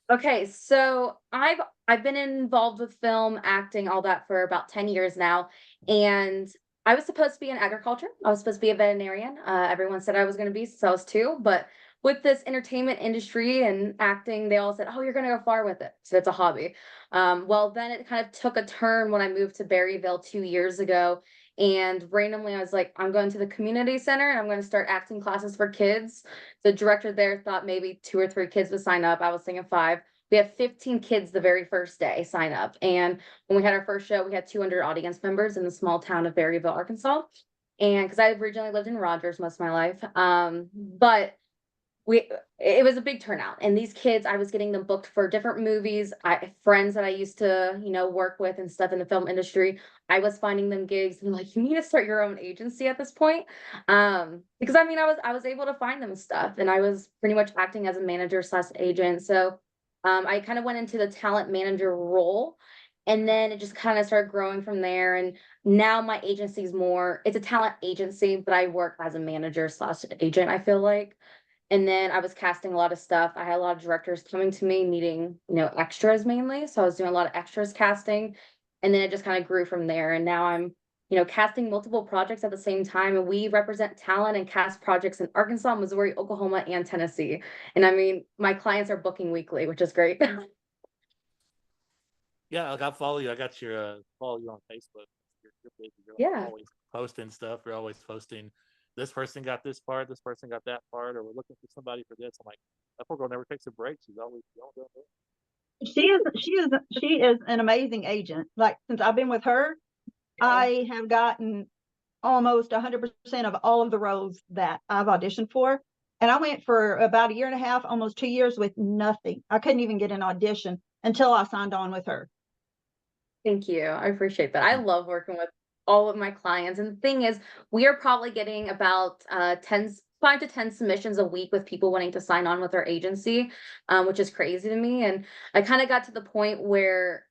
S7: Okay, so I've been involved with film, acting, all that for about 10 years now, and I was supposed to be in agriculture. I was supposed to be a veterinarian. Everyone said I was going to be, so I was too. But with this entertainment industry and acting, they all said, "Oh, you're going to go far with it." So it's a hobby. Well, then it kind of took a turn when I moved to Berryville 2 years ago. And randomly, I was like, I'm going to the community center and I'm going to start acting classes for kids. The director there thought maybe 2 or 3 kids would sign up. I was thinking 5. we had 15 kids the very first day sign up. And when we had our first show, we had 200 audience members in the small town of Berryville, Arkansas. And because I originally lived in Rogers most of my life. But it was a big turnout, and these kids, I was getting them booked for different movies. Friends that I used to, work with and stuff in the film industry, I was finding them gigs, and like, you need to start your own agency at this point. Because I was able to find them stuff, and I was pretty much acting as a manager slash agent. So I kind of went into the talent manager role, and then it just kind of started growing from there. And now my agency is it's a talent agency, but I work as a manager slash agent, I feel like. And then I was casting a lot of stuff. I had a lot of directors coming to me needing, extras mainly. So I was doing a lot of extras casting. And then it just kind of grew from there. And now I'm, casting multiple projects at the same time. And we represent talent and cast projects in Arkansas, Missouri, Oklahoma, and Tennessee. And my clients are booking weekly, which is great.
S1: Yeah, like I follow you. I got your follow you on Facebook. You're busy. You're
S7: Yeah.
S1: always posting stuff. You're always posting. This person got this part. This person got that part. Or we're looking for somebody for this. I'm like, that poor girl never takes a break. She's always doing it.
S2: She is an amazing agent. Like, since I've been with her, I have gotten almost 100% of all of the roles that I've auditioned for. And I went for about a year and a half, almost 2 years with nothing. I couldn't even get an audition until I signed on with her.
S7: Thank you. I appreciate that. I love working with all of my clients. And the thing is, we are probably getting about 5 to 10 submissions a week with people wanting to sign on with our agency, which is crazy to me. And I kind of got to the point where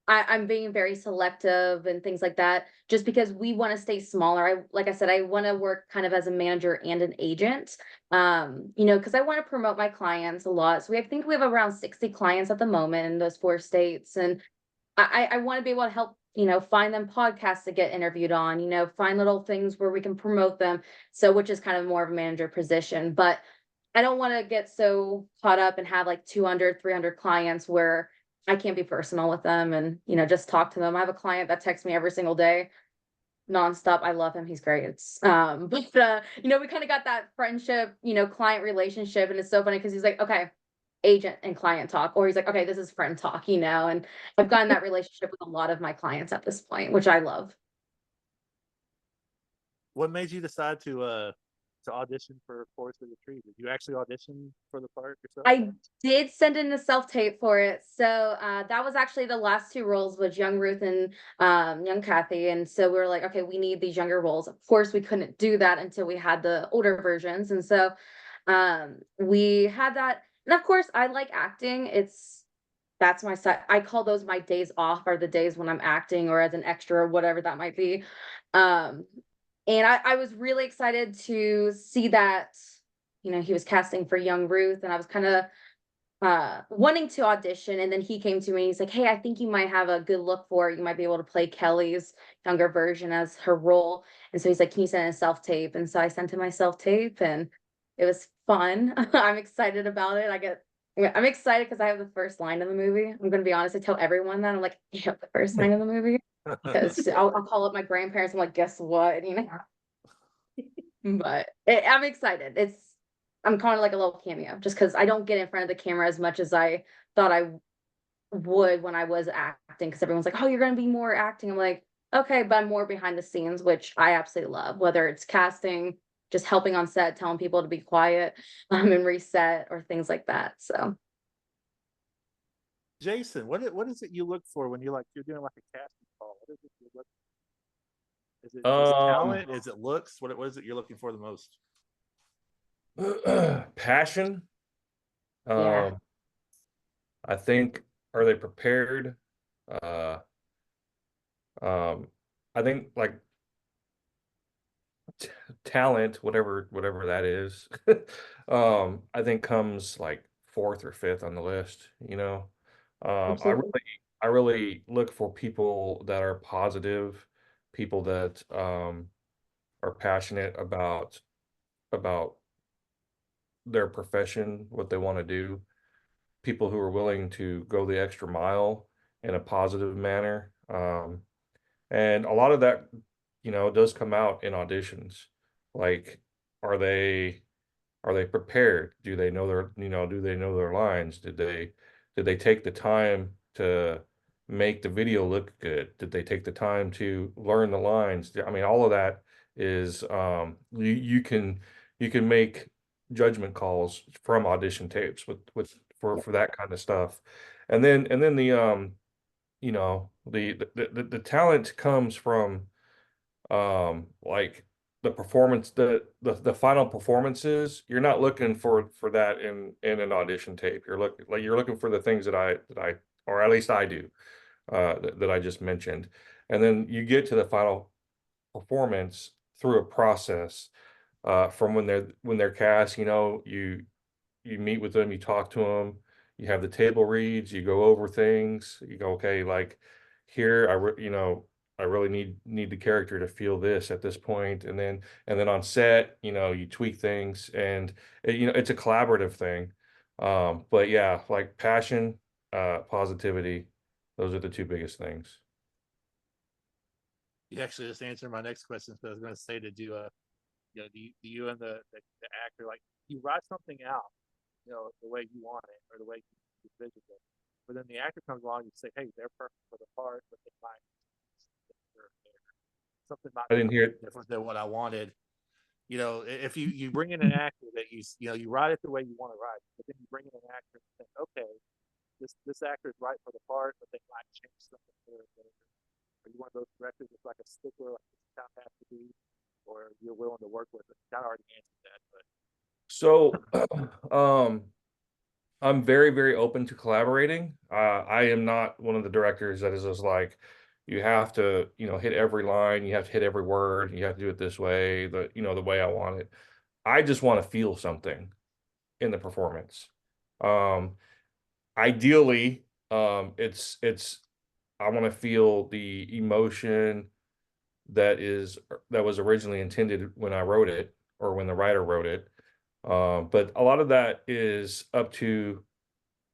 S7: I'm being very selective and things like that, just because we want to stay smaller. Like I said, I want to work kind of as a manager and an agent, because I want to promote my clients a lot. So I think we have around 60 clients at the moment in those 4 states. And I want to be able to help, find them podcasts to get interviewed on, find little things where we can promote them. So, which is kind of more of a manager position, but I don't want to get so caught up and have like 200, 300 clients where I can't be personal with them and, just talk to them. I have a client that texts me every single day, nonstop. I love him. He's great. But we kind of got that friendship, client relationship. And it's so funny because he's like, okay, agent and client talk, or he's like, okay, this is friend talk, and I've gotten that relationship with a lot of my clients at this point, which I love.
S1: What made you decide to audition for Forest of the Tree? Did you actually audition for the part yourself?
S7: I did send in a self-tape for it. So that was actually the last 2 roles, was young Ruth and young Kathy. And so we were like, okay, we need these younger roles. Of course, we couldn't do that until we had the older versions. And so we had that. And of course, I like acting. That's my side. I call those my days off, are the days when I'm acting or as an extra or whatever that might be. And I was really excited to see that, he was casting for young Ruth, and I was kind of wanting to audition. And then he came to me, he's like, hey, I think you might have a good look for it. You might be able to play Kelly's younger version as her role. And so he's like, can you send a self-tape? And so I sent him my self-tape, and it was fun. I'm excited about it. I'm excited because I have the first line of the movie. I'm going to be honest. I tell everyone that. I'm like, you have the first line of the movie. Because I'll call up my grandparents. I'm like, guess what? But I'm excited. I'm kind of like a little cameo, just because I don't get in front of the camera as much as I thought I would when I was acting. Because everyone's like, oh, you're going to be more acting. I'm like, okay, but I'm more behind the scenes, which I absolutely love. Whether it's casting, just helping on set, telling people to be quiet, and reset, or things like that. So,
S1: Jason, what is it you look for when you're doing like a casting call? What is it you look for? Is it talent? Is it looks? What is it you're looking for the most?
S3: Passion.
S7: Yeah.
S3: I think, are they prepared? I think like talent, whatever that is, I think comes like 4th or 5th on the list.
S7: Absolutely.
S3: I really look for people that are positive, people that are passionate about their profession, what they want to do, people who are willing to go the extra mile in a positive manner. And a lot of that, does come out in auditions. Like, are they prepared? Do they know their lines? Did they Did they take the time to make the video look good? Did they take the time to learn the lines? I mean, all of that is you can make judgment calls from audition tapes for that kind of stuff. And then the you know, the talent comes from like the performance, the final performances. You're not looking for that in an audition tape. You're looking for the things that I or at least I do, that I just mentioned. And then you get to the final performance through a process, from when they're cast. You know, you meet with them, you talk to them, you have the table reads, you go over things, you go, okay, like here, you know, I really need the character to feel this at this point, and then on set, you know, you tweak things, and you know, it's a collaborative thing. But yeah, like passion, positivity, those are the two biggest things.
S1: You actually just answered my next question. So I was going to say, did you, you know, do you and the actor, like, you write something out, you know, the way you want it or the way you envision it, but then the actor comes along and you say, hey, they're perfect for the part, but they might something might
S3: I
S1: be
S3: didn't hear it.
S1: different than what I wanted. You know, if you bring in an actor that you know, you write it the way you want to write, but then you bring in an actor and think, okay, this actor is right for the part, but they might change something here or there. Are you one of those directors that's like a stickler, like this kind of has to be, or you're willing to work with it? I already answered that, but
S3: So, I'm very, very open to collaborating. I am not one of the directors that is just like, you have to, you know, hit every line, you have to hit every word, you have to do it this way, you know, the way I want it. I just want to feel something in the performance. Um, Ideally, it's I want to feel the emotion that was originally intended when I wrote it, or when the writer wrote it. But a lot of that is up to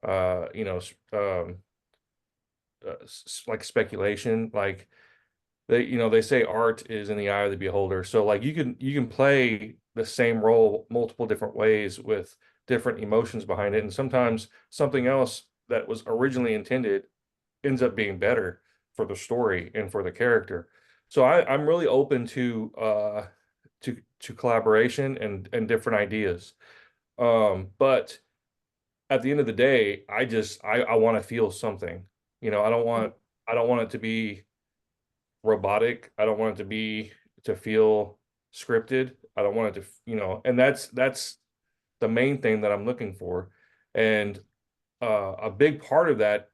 S3: you know, like speculation. Like they say art is in the eye of the beholder. So like you can play the same role multiple different ways with different emotions behind it, and sometimes something else that was originally intended ends up being better for the story and for the character. So I'm really open to collaboration and different ideas. But at the end of the day, I want to feel something. You know, I don't want it to be robotic. I don't want it to feel scripted. I don't want it to, you know, and that's the main thing that I'm looking for. And a big part of that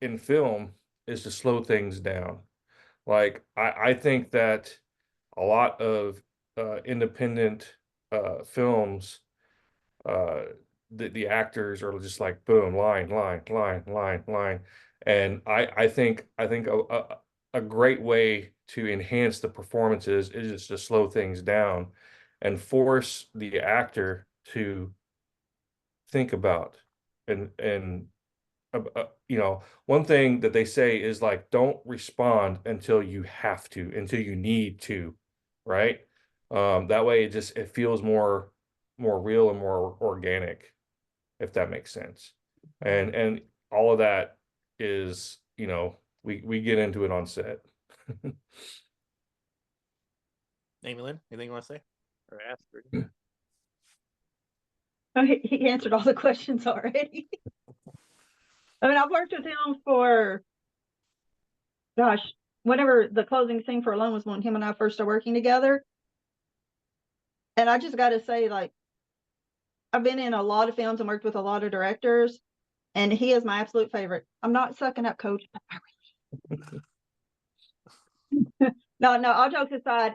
S3: in film is to slow things down. Like I think that a lot of independent films, uh the actors are just like boom, line, and I think a great way to enhance the performances is just to slow things down and force the actor to think about, and you know, one thing that they say is like, don't respond until you have to, until you need to, right? That way it feels more real and more organic, if that makes sense. And all of that is, you know, we get into it on set.
S1: Amy Lynn, anything you want to say or ask? Or
S2: Oh, he answered all the questions already. I mean, I've worked with him for, gosh, whenever the closing scene for Alone was when him and I first started working together. And I just got to say, like, I've been in a lot of films and worked with a lot of directors, and he is my absolute favorite. I'm not sucking up, Coach, but I really no, all jokes aside,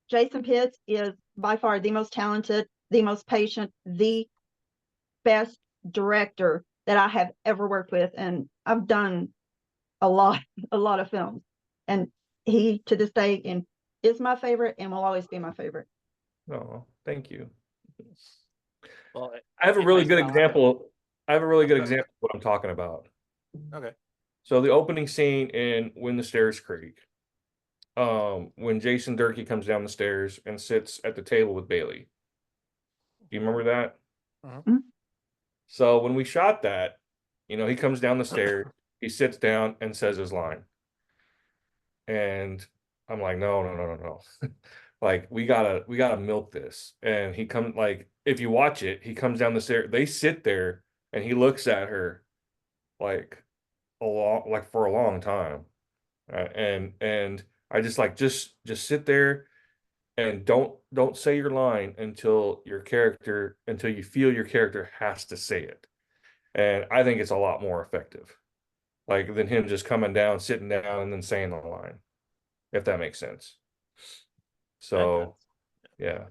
S2: Jason Pitts is by far the most talented, the most patient, the best director that I have ever worked with. And I've done a lot of films. And he, to this day, is my favorite and will always be my favorite.
S3: Oh, thank you.
S1: well,
S3: I have a
S1: it
S3: really
S1: may
S3: good
S1: sound
S3: example. I have a really good
S1: Okay.
S3: example of what I'm talking about.
S1: okay.
S3: So the opening scene in When the Stairs Creak, when Jason Durkee comes down the stairs and sits at the table with Bailey. Do you remember that?
S1: Mhm.
S2: Mhm.
S3: So when we shot that, he comes down the stairs, he sits down and says his line. And I'm like, no, no, no, no, no. Like we gotta milk this. And he comes, like, if you watch it, he comes down the stairs, they sit there and he looks at her like for a long time. And I just like, just sit there and don't say your line until you feel your character has to say it. And I think it's a lot more effective, like, than him just coming down, sitting down, and then saying the line, if that makes sense. So yeah,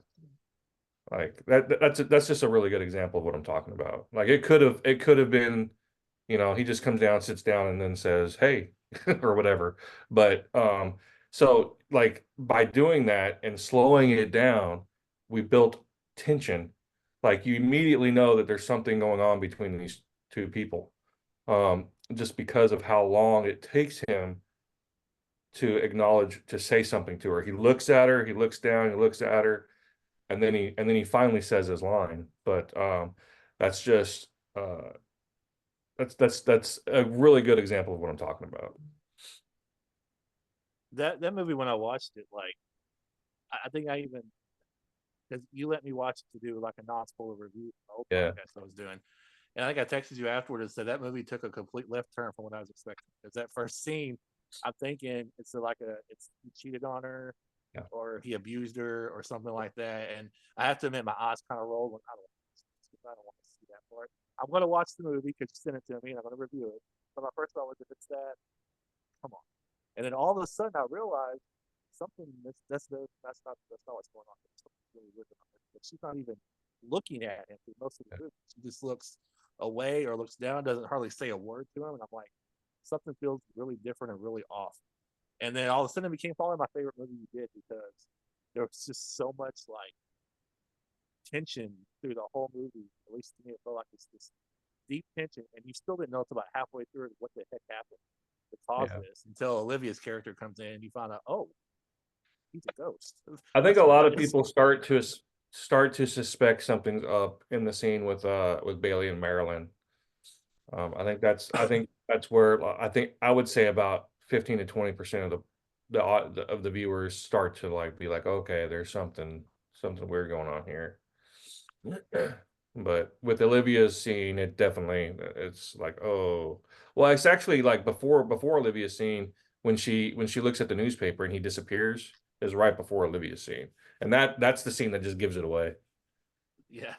S3: like that's just a really good example of what I'm talking about. Like it could have been, he just comes down, sits down, and then says, "Hey," or whatever. But so like by doing that and slowing it down, we built tension. Like you immediately know that there's something going on between these two people, just because of how long it takes him to say something to her. He looks at her, he looks down, he looks at her, and then he finally says his line. But that's just that's a really good example of what I'm talking about.
S1: That movie, when I watched it, like I think I even, because you let me watch it to do like a non-spoiler review of the old podcast I was doing. And I think I texted you afterward and said that movie took a complete left turn from what I was expecting. Because that first scene, I'm thinking it's he cheated on her, or he abused her, or something like that. And I have to admit, my eyes kind of rolled when I don't want to see that part. I'm going to watch the movie because you sent it to me, and I'm going to review it. But my first thought was, if it's that, come on. And then all of a sudden, I realized something that's not what's going on. There's something really weird about it. But she's not even looking at him through most of the movie. She just looks away or looks down, doesn't hardly say a word to him, and I'm like, something feels really different and really off. And then all of a sudden, it became probably my favorite movie you did, because there was just so much like tension through the whole movie. At least to me, it felt like this deep tension, and you still didn't know until about halfway through what the heck happened to cause this, until Olivia's character comes in and you find out, oh, he's a ghost.
S3: I think a lot of people start to suspect something's up in the scene with Bailey and Marilyn. I think that's where I would say about 15 to 20% of the viewers start to like be like, okay, there's something weird going on here. But with Olivia's scene, it's like, oh, well, it's actually like before Olivia's scene, when she looks at the newspaper and he disappears, is right before Olivia's scene, and that's the scene that just gives it away.
S1: Yeah.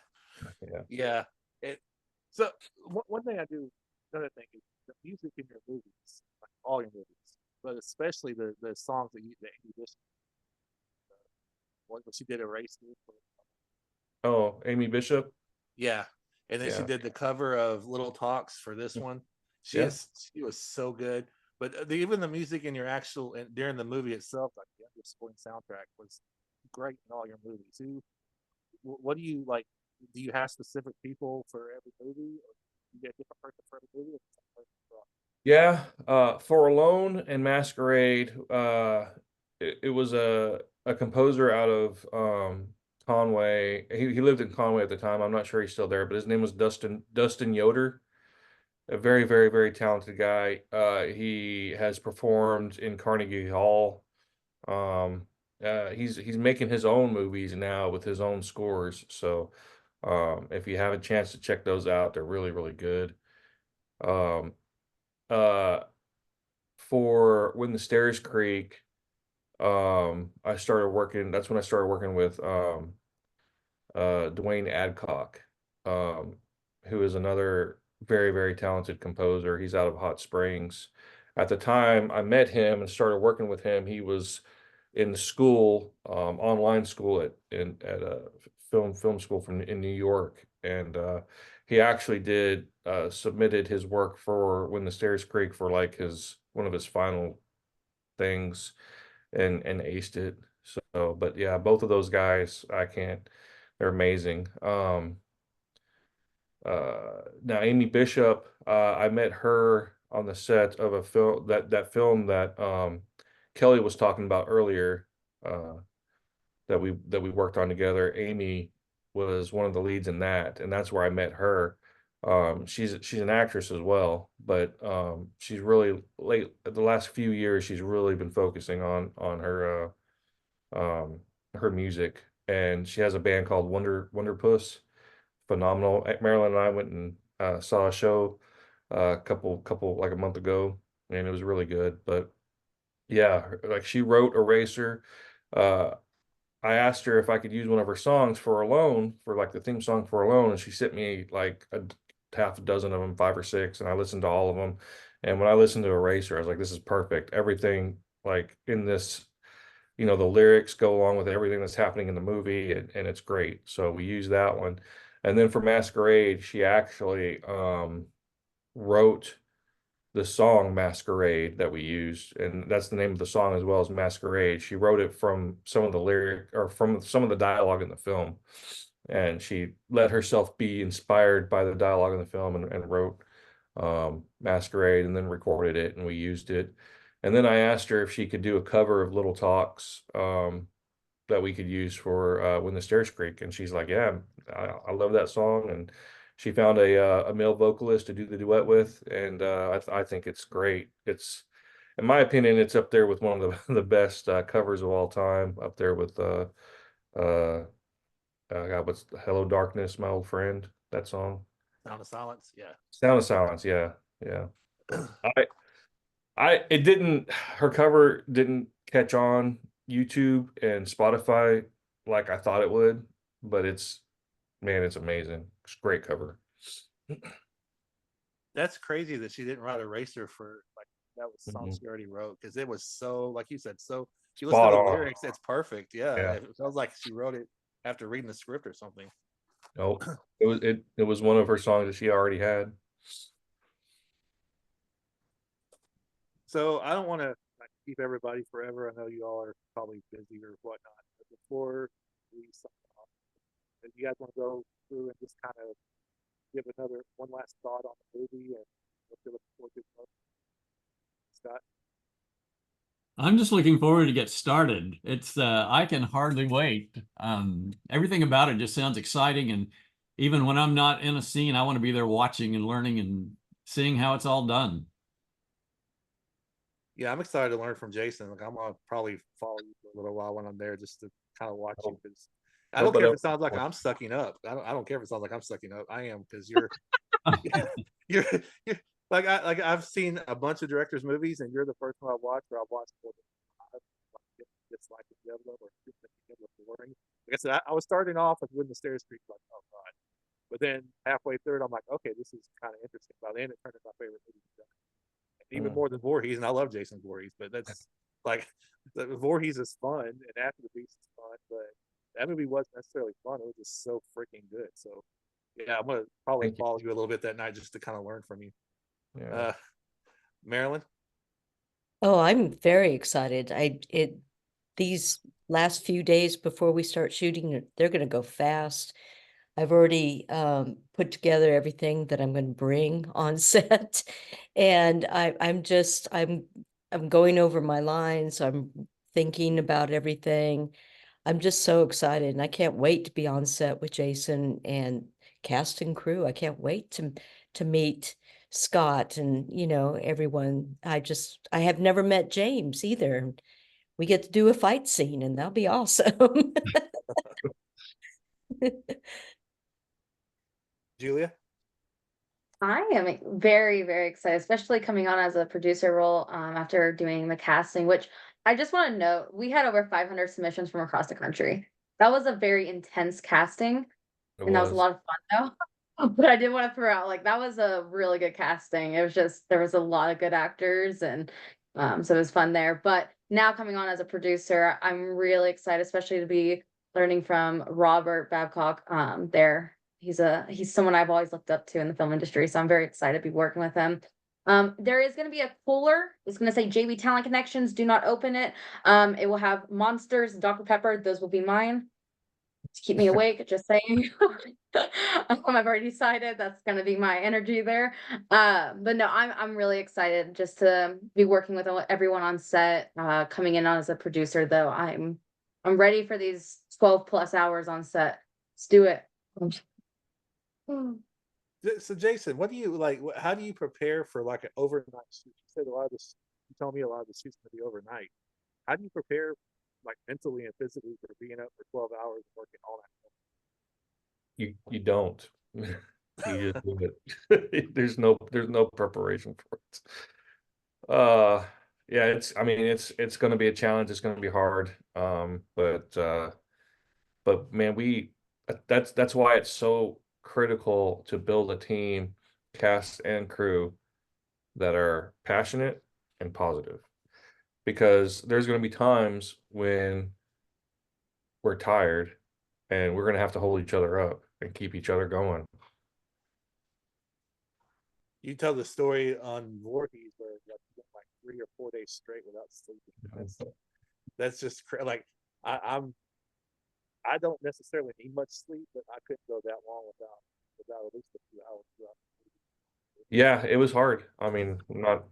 S1: So one thing I do, another thing is the music in your movies, like all your movies, but especially the songs that you listen. What she did at Race.
S3: Oh, Amy Bishop.
S1: Yeah, and then she did the cover of Little Talks for this one. She was so good. But even the music in your actual during the movie itself, like the underscoring soundtrack, was great in all your movies. What do you like? Do you have specific people for every movie, or do you get a different person for every movie?
S3: Yeah, for Alone and Masquerade, it was a composer out of Conway. He lived in Conway at the time. I'm not sure he's still there, but his name was Dustin Yoder. A very, very, very talented guy. He has performed in Carnegie Hall. He's making his own movies now with his own scores. So if you have a chance to check those out, they're really, really good. For When the Stairs Creak, that's when I started working with Dwayne Adcock, who is another very, very talented composer. He's out of Hot Springs. At the time I met him and started working with him, he was in school, online school at a film school in New York, and he actually did submitted his work for When the Stairs Creak for like one of his final things, and aced it. So, but yeah, both of those guys, they're amazing. Now Amy Bishop, I met her on the set of a film that Kelly was talking about earlier, that we worked on together. Amy was one of the leads in that, and that's where I met her. She's an actress as well, but she's really late the last few years she's really been focusing on her music, and she has a band called Wonder Puss. Phenomenal. Marilyn and I went and saw a show couple like a month ago, and it was really good. But yeah, like she wrote Eraser. Uh, I asked her if I could use one of her songs for Alone, for like the theme song for Alone, and she sent me like half a dozen of them, 5 or 6, and I listened to all of them. And when I listened to Eraser, I was like, this is perfect. Everything like in this, the lyrics go along with everything that's happening in the movie, and it's great. So we use that one. And then for Masquerade, she actually wrote the song Masquerade that we used, and that's the name of the song as well as Masquerade. She wrote it from some of the lyric or from some of the dialogue in the film, and she let herself be inspired by the dialogue in the film and wrote Masquerade, and then recorded it, and we used it. And then I asked her if she could do a cover of Little Talks that we could use for When the Stairs Creak, and she's like, yeah, I love that song. And she found a male vocalist to do the duet with, and I think it's great. It's, in my opinion, it's up there with one of the best covers of all time, up there with God, what's Hello Darkness, My Old Friend, that song.
S1: Sound of Silence. Yeah.
S3: Sound of Silence, yeah, yeah. It didn't, her cover didn't catch on YouTube and Spotify like I thought it would, but man, it's amazing. It's a great cover.
S1: That's crazy that she didn't write Eraser for like that was songs
S3: Mhm.
S1: she already wrote, because it was so, like you said, so she listened
S3: Spot
S1: to the
S3: on.
S1: lyrics, it's perfect. Yeah.
S3: Yeah.
S1: It sounds like she wrote it after reading the script or something.
S3: Oh, it was one of her songs that she already had.
S1: So I don't want to keep everybody forever. I know you all are probably busy or whatnot. But before we sign off, if you guys want to go through and just kind of give one last thought on the movie and what you're looking forward to the most, Scott.
S5: I'm just looking forward to get started. It's I can hardly wait. Everything about it just sounds exciting, and even when I'm not in a scene, I want to be there watching and learning and seeing how it's all done.
S1: Yeah, I'm excited to learn from Jason. Like, I'm gonna probably follow you for a little while when I'm there, just to kind of watch you, because I don't care if it sounds like I'm sucking up. I don't care if it sounds like I'm sucking up. I am, because you're you're like I've seen a bunch of directors' movies, and you're the first one I watched where I watched more than five, like disliking Diablo or Diablo boring. Like I said, I was starting off with When the Stairs Creak, like, oh god, but then halfway through it, I'm like, okay, this is kind of interesting. By the end, it turned into my favorite movie. Even more than Voorhees, and I love Jason Voorhees, but that's like Voorhees is fun, and After the Beast is fun, but that movie wasn't necessarily fun. It was just so freaking good. So yeah, I'm gonna probably follow you a little bit that night just to kind of learn from you.
S3: Yeah.
S1: Marilyn.
S6: Oh, I'm very excited. These last few days before we start shooting, they're going to go fast. I've already put together everything that I'm going to bring on set, and I'm going over my lines. I'm thinking about everything. I'm just so excited, and I can't wait to be on set with Jason and cast and crew. I can't wait to meet Scott and everyone. I have never met James either. We get to do a fight scene, and that'll be awesome.
S1: Julia.
S7: I am very, very excited, especially coming on as a producer role after doing the casting, which I just want to note, we had over 500 submissions from across the country. That was a very intense casting, and that was a lot of fun though. But I did want to throw out, like, that was a really good casting. It was just, there was a lot of good actors, and so it was fun there. But now coming on as a producer, I'm really excited, especially to be learning from Robert Babcock there. He's someone I've always looked up to in the film industry, so I'm very excited to be working with him. There is going to be a cooler. It's going to say JB Talent Connections. Do not open it. It will have Monsters, Dr. Pepper. Those will be mine to keep me awake. Just saying. I've already decided that's going to be my energy there. But no, I'm really excited just to be working with everyone on set. Coming in on as a producer, though, I'm ready for these 12+ hours on set. Let's do it.
S1: So Jason, what do you like? How do you prepare for like an overnight shoot? You said a lot of this. You told me a lot of the shoots going to be overnight. How do you prepare, like mentally and physically, for being up for 12 hours and working all that?
S3: You don't. You just do it. There's no preparation for it. Yeah, I mean it's gonna be a challenge, it's gonna be hard. But man, that's why it's so critical to build a team, cast and crew, that are passionate and positive. Because there's gonna be times when we're tired and we're gonna have to hold each other up and keep each other going.
S1: You tell the story on Voorhees where like, you went like 3 or 4 days straight without sleeping. That's just like I don't necessarily need much sleep, but I couldn't go that long without at least a few hours.
S3: Yeah, it was hard. I mean, no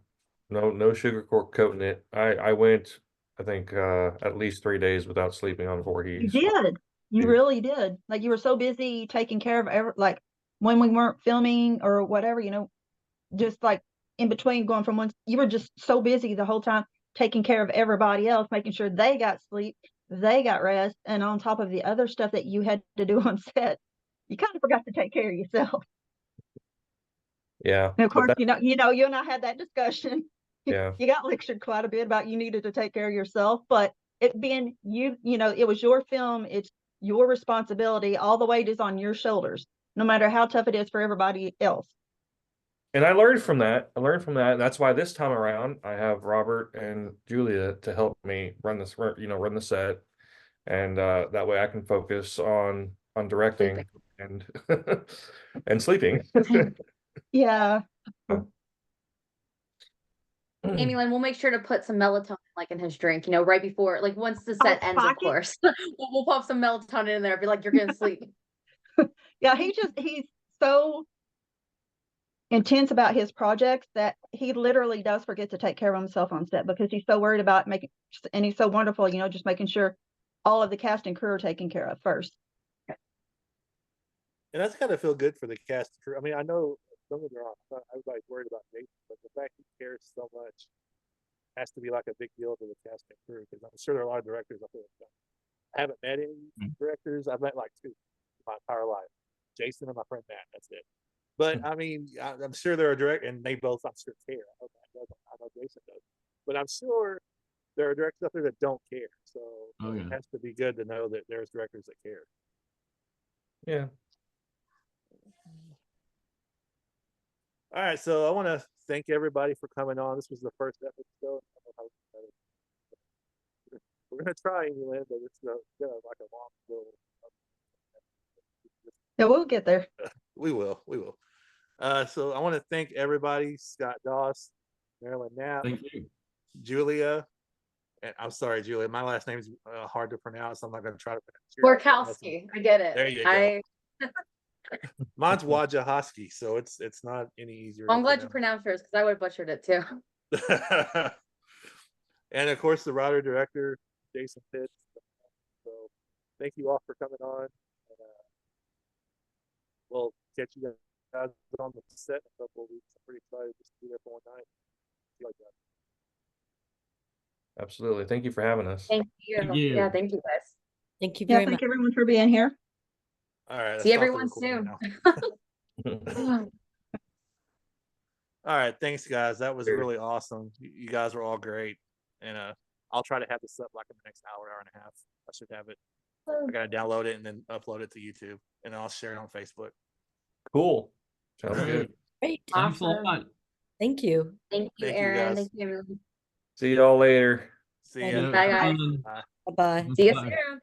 S3: coating it. I went, I think, at least 3 days without sleeping on
S2: You
S3: Voorhees.
S2: did. You
S3: Yeah.
S2: really did. Like you were so busy taking care of like when we weren't filming or whatever, just like in between going from one, you were just so busy the whole time taking care of everybody else, making sure they got sleep, they got rest, and on top of the other stuff that you had to do on set, you kind of forgot to take care of yourself.
S3: Yeah,
S2: And of course,
S3: but
S2: you and I had that discussion.
S3: yeah,
S2: You got lectured quite a bit about you needed to take care of yourself, but it being it was your film, it's your responsibility. All the weight is on your shoulders, no matter how tough it is for everybody else.
S3: and I learned from that. And that's why this time around I have Robert and Julia to help me run the set, and that way I can focus on directing and and sleeping.
S2: Yeah.
S7: Amy Lynn, we'll make sure to put some melatonin like in his drink, right before, like once the set ends, of course. we'll pop some melatonin in there, be like, you're gonna sleep.
S2: Yeah, he's so intense about his projects that he literally does forget to take care of himself on set because he's so worried about and he's so wonderful, just making sure all of the cast and crew are taken care of first.
S1: And that's gotta feel good for the cast and crew. I mean, I know don't get me wrong, everybody's worried about Jason, but the fact he cares so much has to be like a big deal to the cast and crew, because I'm sure there are a lot of directors I haven't met any directors. I've met like 2 my entire life. Jason and my friend Matt, that's it. But I mean, I'm sure there are directors, and they both, I'm sure, care. I know Jason does. But I'm sure there are directors out there that don't care. So it has to be good to know that there's directors that care.
S3: Yeah.
S1: All right, so I want to thank everybody for coming on. This was the first episode. We're gonna try, England, but it's like a long build.
S2: Yeah, we'll get there.
S1: We will. So I want to thank everybody: Scott Doss, Marilyn Knapp,
S5: Thank you.
S1: Julia. And I'm sorry, Julia. My last name's hard to pronounce. I'm not going to try to pronounce it.
S7: Borkowski, I get it.
S1: There you go. Mine's Wajahowski, so it's not any easier.
S7: Well, I'm glad you pronounced yours because I would have butchered it too.
S1: And of course, the writer director Jason Pitts. So thank you all for coming on. And, we'll catch you guys on the set in a couple of weeks. I'm pretty excited just to be there for one night.
S3: Absolutely. Thank you for having us.
S7: Thank you. Yeah, thank you guys.
S6: Thank you
S2: Yeah,
S6: very much.
S2: thank everyone for being here.
S1: All right.
S7: See everyone soon.
S1: All right. Thanks, guys. That was really awesome. You guys were all great. And I'll try to have this up like in the next hour and a half. I should have it. I got to download it and then upload it to YouTube. And then I'll share it on Facebook.
S3: Cool. Sounds good.
S6: Great.
S5: Thanks a lot.
S6: Thank you.
S7: Thank you,
S1: Thank you,
S7: Aaron.
S1: guys.
S7: Thank you, everyone.
S3: See y'all later.
S1: See ya.
S6: Bye.
S7: Bye, guys.
S6: Bye-bye.
S7: See you
S5: Bye.
S7: soon.